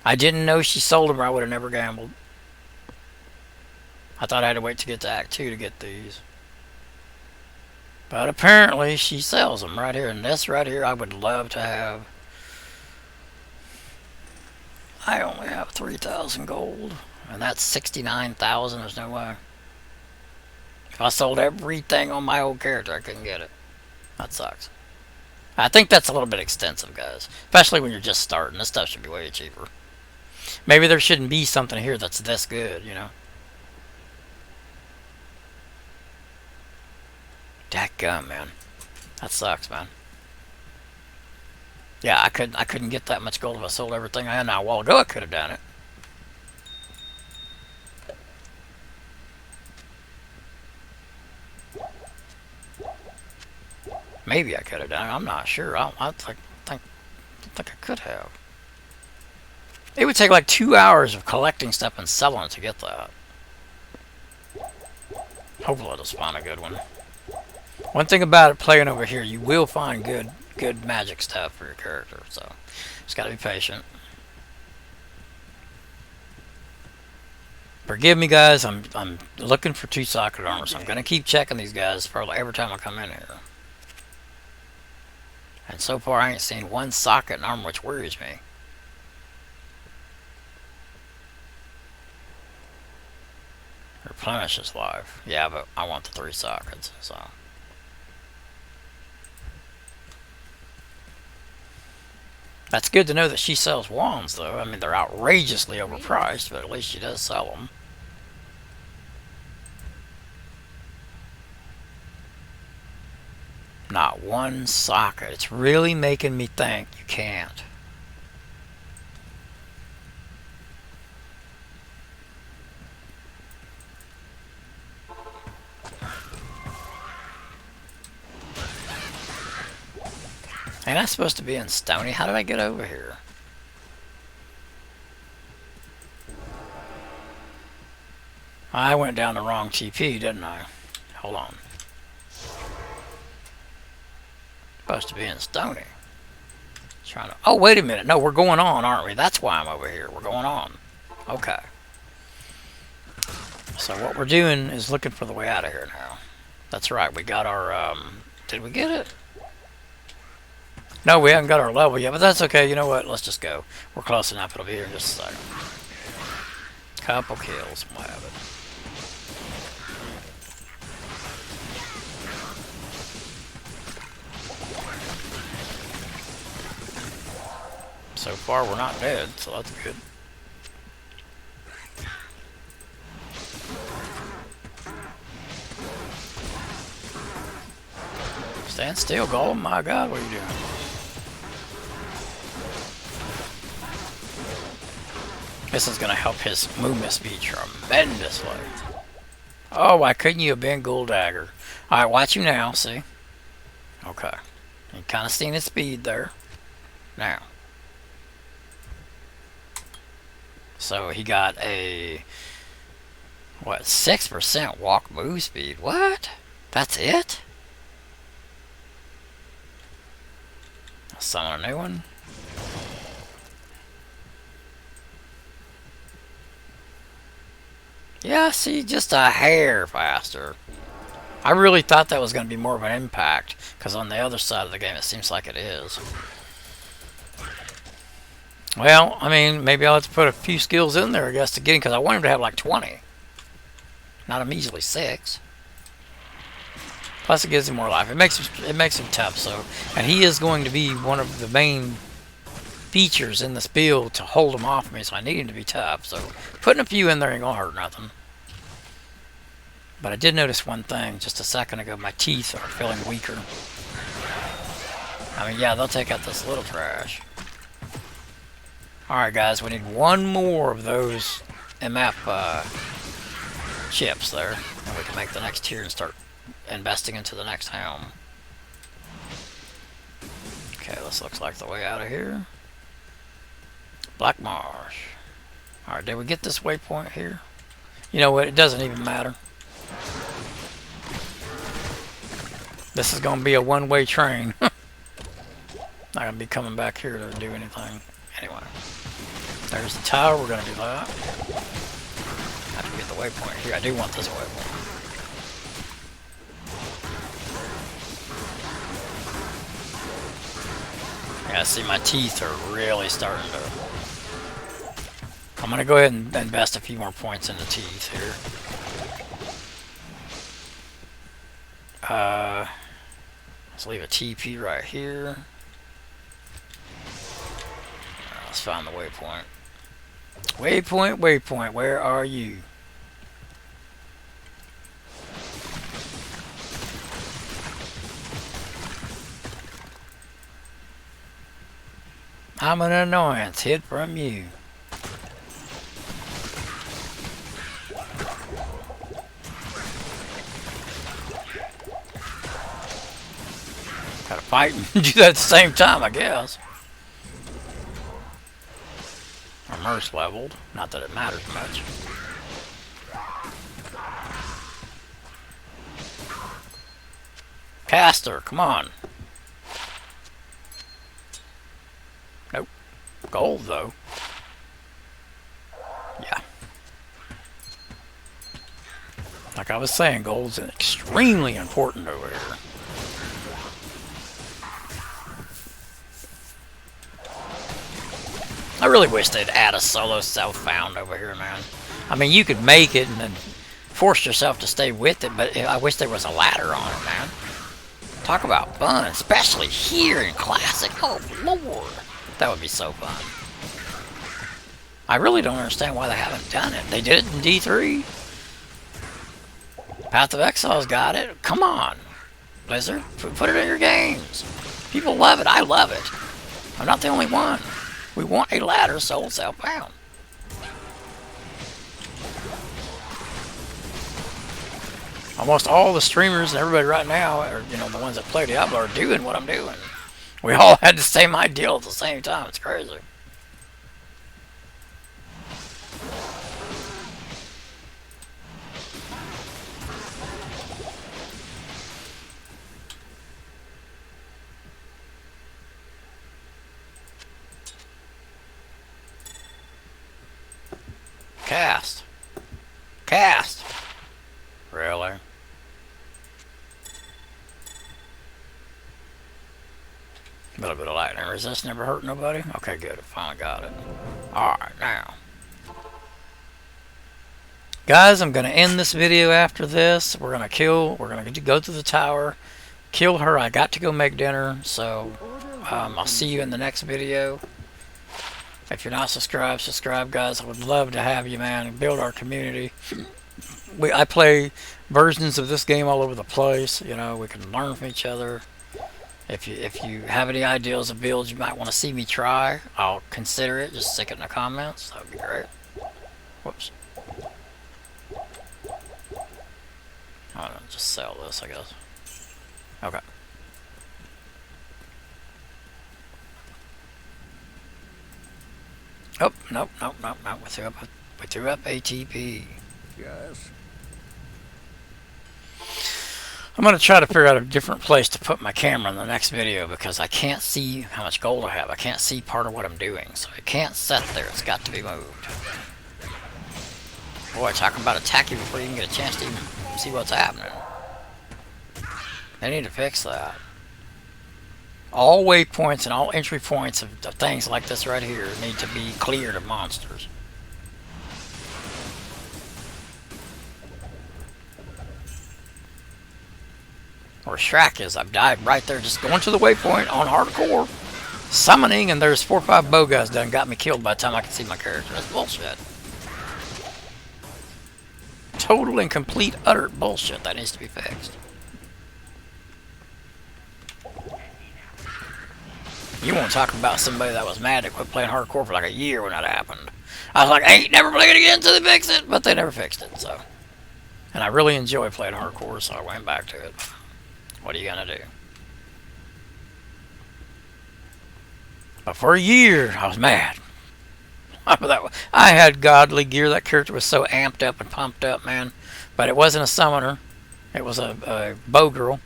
I didn't know she sold them or I would have never gambled. I thought I had to wait to get to Act 2 to get these. But apparently she sells them right here. And this right here I would love to have. I only have 3,000 gold. And that's 69,000. There's no way. If I sold everything on my old character, I couldn't get it. That sucks. I think that's a little bit extensive, guys. Especially when you're just starting. This stuff should be way cheaper. Maybe there shouldn't be something here that's this good, you know? Dadgum, man. That sucks, man. Yeah, I couldn't get that much gold if I sold everything I had. Now, a while ago I could have done it. Maybe I could have done it. I'm not sure. I think I could have. It would take like 2 hours of collecting stuff and selling it to get that. Hopefully I'll just find a good one. One thing about it, playing over here, you will find good magic stuff for your character. So just gotta be patient. Forgive me, guys. I'm looking for 2 socket armor, so I'm gonna keep checking these guys probably every time I come in here. And so far, I ain't seen 1 socket in armor, which worries me. Replenishes life. Yeah, but I want the 3 sockets, so. That's good to know that she sells wands, though. I mean, they're outrageously overpriced, but at least she does sell them. Not one socket. It's really making me think you can't. Ain't I supposed to be in Stony? How did I get over here? I went down the wrong TP, didn't I? Hold on. Supposed to be in Stony. Trying to. Oh, wait a minute. No, we're going on, aren't we? That's why I'm over here. We're going on. Okay. So what we're doing is looking for the way out of here now. That's right. We got our. Did we get it? No, we haven't got our level yet, but that's okay. You know what? Let's just go. We're close enough. It'll be here in just a second. Couple kills. We'll have it. So far, we're not dead, so that's good. Stand still, Golem. My God, what are you doing? This is going to help his movement speed tremendously. Oh, why couldn't you have been Ghoul Dagger? Alright, watch him now, see? Okay. You kind of seen his speed there. Now. So he got a, what, 6% walk move speed? What? That's it? I'll summon a new one. Yeah, see, just a hair faster. I really thought that was going to be more of an impact, because on the other side of the game it seems like it is. Well, I mean, maybe I'll have to put a few skills in there, I guess, to get him, because I want him to have like 20. Not a measly 6. Plus it gives him more life. It makes him tough, so. And he is going to be one of the main features in this build to hold him off me, so I need him to be tough. So putting a few in there ain't gonna hurt nothing. But I did notice one thing just a second ago. My teeth are feeling weaker. I mean, yeah, they'll take out this little trash. Alright guys, we need one more of those MF chips there, and we can make the next tier and start investing into the next helm. Okay, this looks like the way out of here. Black Marsh. Alright, did we get this waypoint here? You know what, it doesn't even matter. This is going to be a one-way train. Not going to be coming back here to do anything. Anyway. There's the tower, we're going to do that. Have to get the waypoint here. I do want this waypoint. Yeah, see, my teeth are really starting to... I'm going to go ahead and invest a few more points in the teeth here. Let's leave a TP right here. Let's find the waypoint. Waypoint, waypoint, where are you? I'm an annoyance, hid from you. Gotta fight and do that at the same time, I guess. Our Merce leveled. Not that it matters much. Caster, come on. Nope. Gold, though. Yeah. Like I was saying, gold's extremely important over here. I really wish they'd add a solo self-found over here, man. I mean, you could make it and then forced yourself to stay with it, but I wish there was a ladder on it, man. Talk about fun, especially here in Classic. Oh, Lord. That would be so fun. I really don't understand why they haven't done it. They did it in D3. Path of Exile's got it. Come on, Blizzard. Put it in your games. People love it. I love it. I'm not the only one. We want a ladder soul self-bound. Almost all the streamers and everybody right now, or the ones that play Diablo, are doing what I'm doing. We all had the same ideal at the same time. It's crazy. Cast. Cast. Really? A little bit of lightning resist never hurt nobody? Okay, good. I finally got it. Alright, now. Guys, I'm going to end this video after this. We're going to go to the tower, kill her. I got to go make dinner, so I'll see you in the next video. If you're not subscribed, subscribe, guys. I would love to have you, man, and build our community. I play versions of this game all over the place. We can learn from each other. If you have any ideas of builds you might want to see me try, I'll consider it. Just stick it in the comments. That would be great. Whoops. I don't know, just sell this, I guess. Okay. Oh, nope. We threw up ATP. Yes. I'm going to try to figure out a different place to put my camera in the next video because I can't see how much gold I have. I can't see part of what I'm doing, so it can't set there. It's got to be moved. Boy, talking about attack you before you can get a chance to even see what's happening. They need to fix that. All waypoints and all entry points of things like this right here need to be cleared of monsters. Where Shrek is, I've died right there just going to the waypoint on hardcore, summoning, and there's 4 or 5 bow guys done got me killed by the time I can see my character. That's bullshit. Total and complete utter bullshit. That needs to be fixed. You want to talk about somebody that was mad to quit playing hardcore for like a year when that happened. I was like, I ain't never playing it again until they fix it, but they never fixed it, so. And I really enjoy playing hardcore, so I went back to it. What are you gonna do? But for a year, I was mad. I had godly gear. That character was so amped up and pumped up, man. But it wasn't a summoner. It was a bow girl.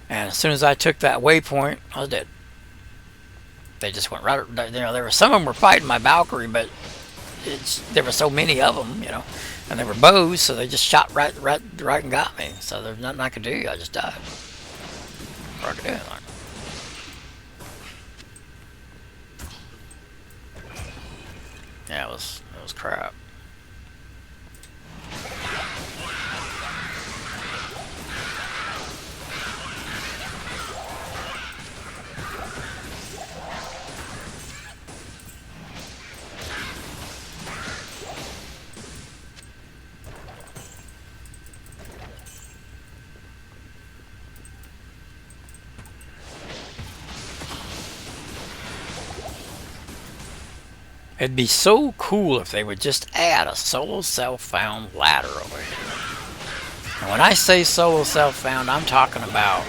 And as soon as I took that waypoint, I was dead. They just went right. There were some of them were fighting my Valkyrie, but there were so many of them, and they were bows, so they just shot right and got me. So there's nothing I could do. I just died. What I could do, like. Yeah, it was crap. It'd be so cool if they would just add a solo self-found ladder over here. And when I say solo self-found, I'm talking about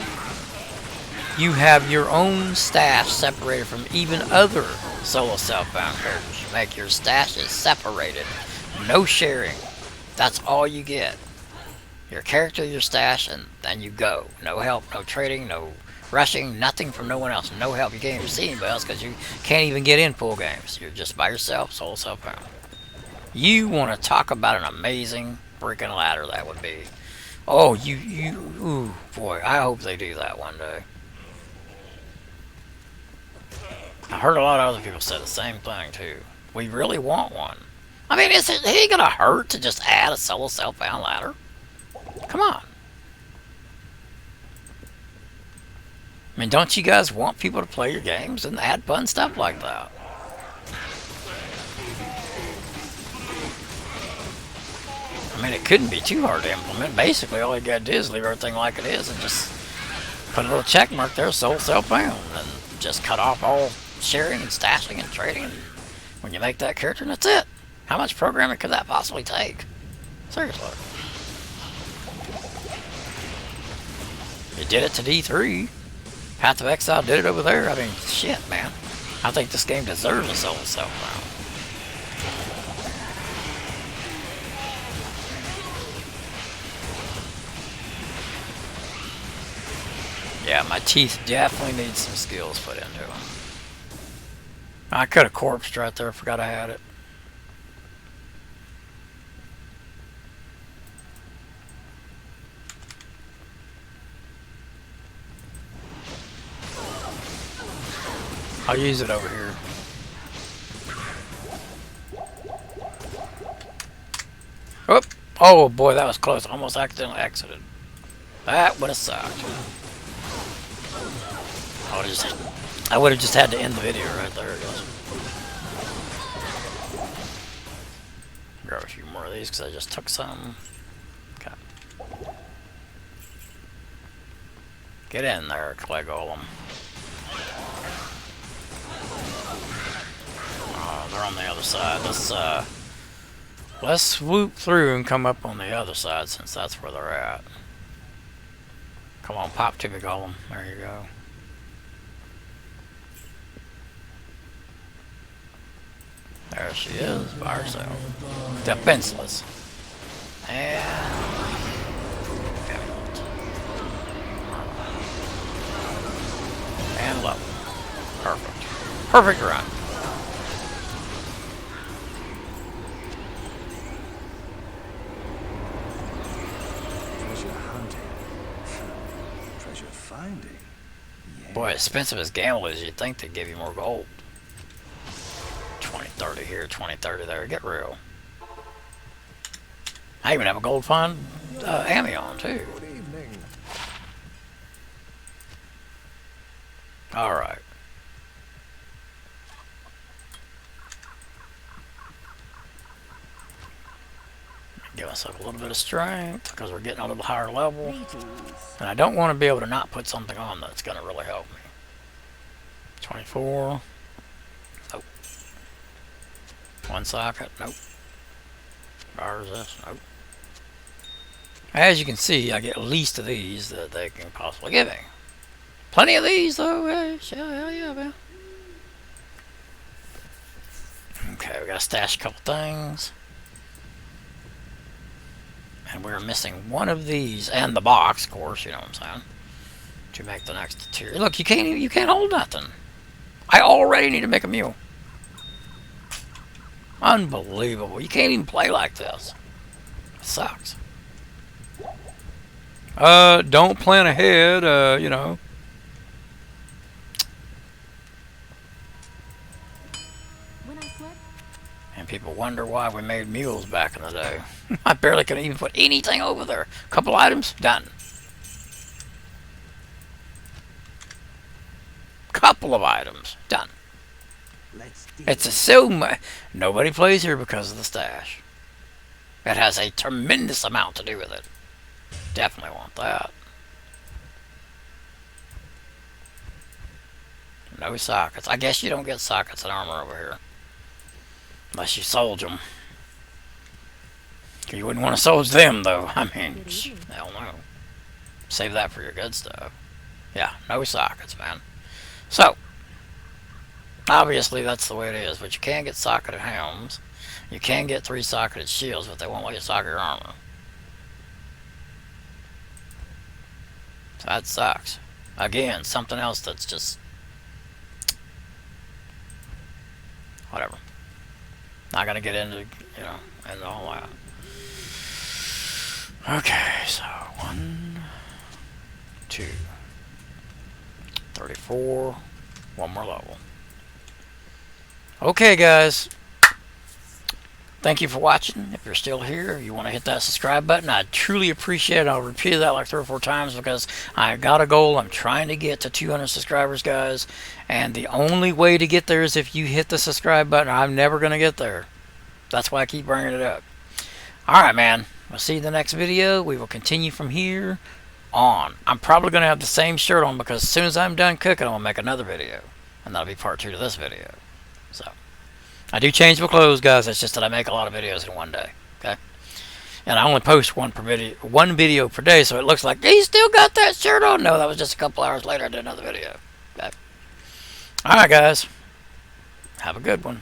you have your own stash separated from even other solo self-found characters. You make your stashes separated. No sharing. That's all you get. Your character, your stash, and then you go. No help, no trading, no rushing, nothing from no one else. No help. You can't even see anybody else because you can't even get in full games. You're just by yourself, solo self-found. You want to talk about an amazing freaking ladder that would be. Oh, ooh, boy, I hope they do that one day. I heard a lot of other people say the same thing too. We really want one. I mean, it ain't gonna hurt to just add a solo self-bound ladder. Come on. I mean, don't you guys want people to play your games and add fun stuff like that? I mean, it couldn't be too hard to implement. Basically, all you gotta do is leave everything like it is and just put a little check mark there, sole self-bound, and just cut off all sharing and stashing and trading when you make that character, and that's it. How much programming could that possibly take? Seriously. You did it to D3. Path of Exile did it over there. I mean, shit, man. I think this game deserves a sole self-bound. Yeah, my teeth definitely need some skills put into them. I could have corpsed right there. Forgot I had it. I'll use it over here. Oop. Oh boy, that was close. Almost accidentally exited. That would have sucked. I would have just had to end the video right there. Grab a few more of these because I just took some. Okay. Get in there, Clay Golem. Oh, they're on the other side. Let's swoop through and come up on the other side since that's where they're at. Come on, pop to the Golem. There you go. There she is, by herself. Defenseless. And... and level. Perfect. Perfect run. Treasure hunting. Treasure finding. Yeah. Boy, expensive as gamble is, you'd think they'd give you more gold. 20-30 here, 20-30 there. Get real. I even have a gold fund Amion too. Good evening. Alright. Give myself a little bit of strength because we're getting a little higher level. And I don't want to be able to not put something on that's going to really help me. 24. Nope. One socket. Nope. Bar resist. Nope. As you can see, I get least of these that they can possibly give me. Plenty of these, though. Hell yeah, man. Okay, we got to stash a couple things. And we're missing one of these and the box, of course, you know what I'm saying, to make the next tier. Look, you can't hold nothing. I already need to make a mule. Unbelievable. You can't even play like this. It sucks. Don't plan ahead, you know. When I slept, And people wonder why we made mules back in the day. I barely could even put anything over there. Couple items, done. Couple of items, done. Let's dig. It's a so much. Nobody plays here because of the stash. It has a tremendous amount to do with it. Definitely want that. No sockets. I guess you don't get sockets and armor over here. Unless you sold them. You wouldn't want to soldier them, though. I mean, hell no. Save that for your good stuff. Yeah, no sockets, man. So, obviously that's the way it is. But you can get socketed helms. You can get 3 socketed shields, but they won't let you socket your armor. So that sucks. Again, something else that's just... whatever. Not gonna get into, you know, into all that. Okay, so 1, 2, 34, one more level. Okay, guys. Thank you for watching. If you're still here, you want to hit that subscribe button, I'd truly appreciate it. I'll repeat that like 3 or 4 times because I got a goal. I'm trying to get to 200 subscribers, guys. And the only way to get there is if you hit the subscribe button. I'm never going to get there. That's why I keep bringing it up. Alright, man. We'll see you in the next video. We will continue from here on. I'm probably going to have the same shirt on because as soon as I'm done cooking, I'm going to make another video. And that'll be part 2 to this video. So, I do change my clothes, guys. It's just that I make a lot of videos in one day. Okay? And I only post one video per day, so it looks like he still got that shirt on. No, that was just a couple hours later I did another video. Okay? Alright, guys. Have a good one.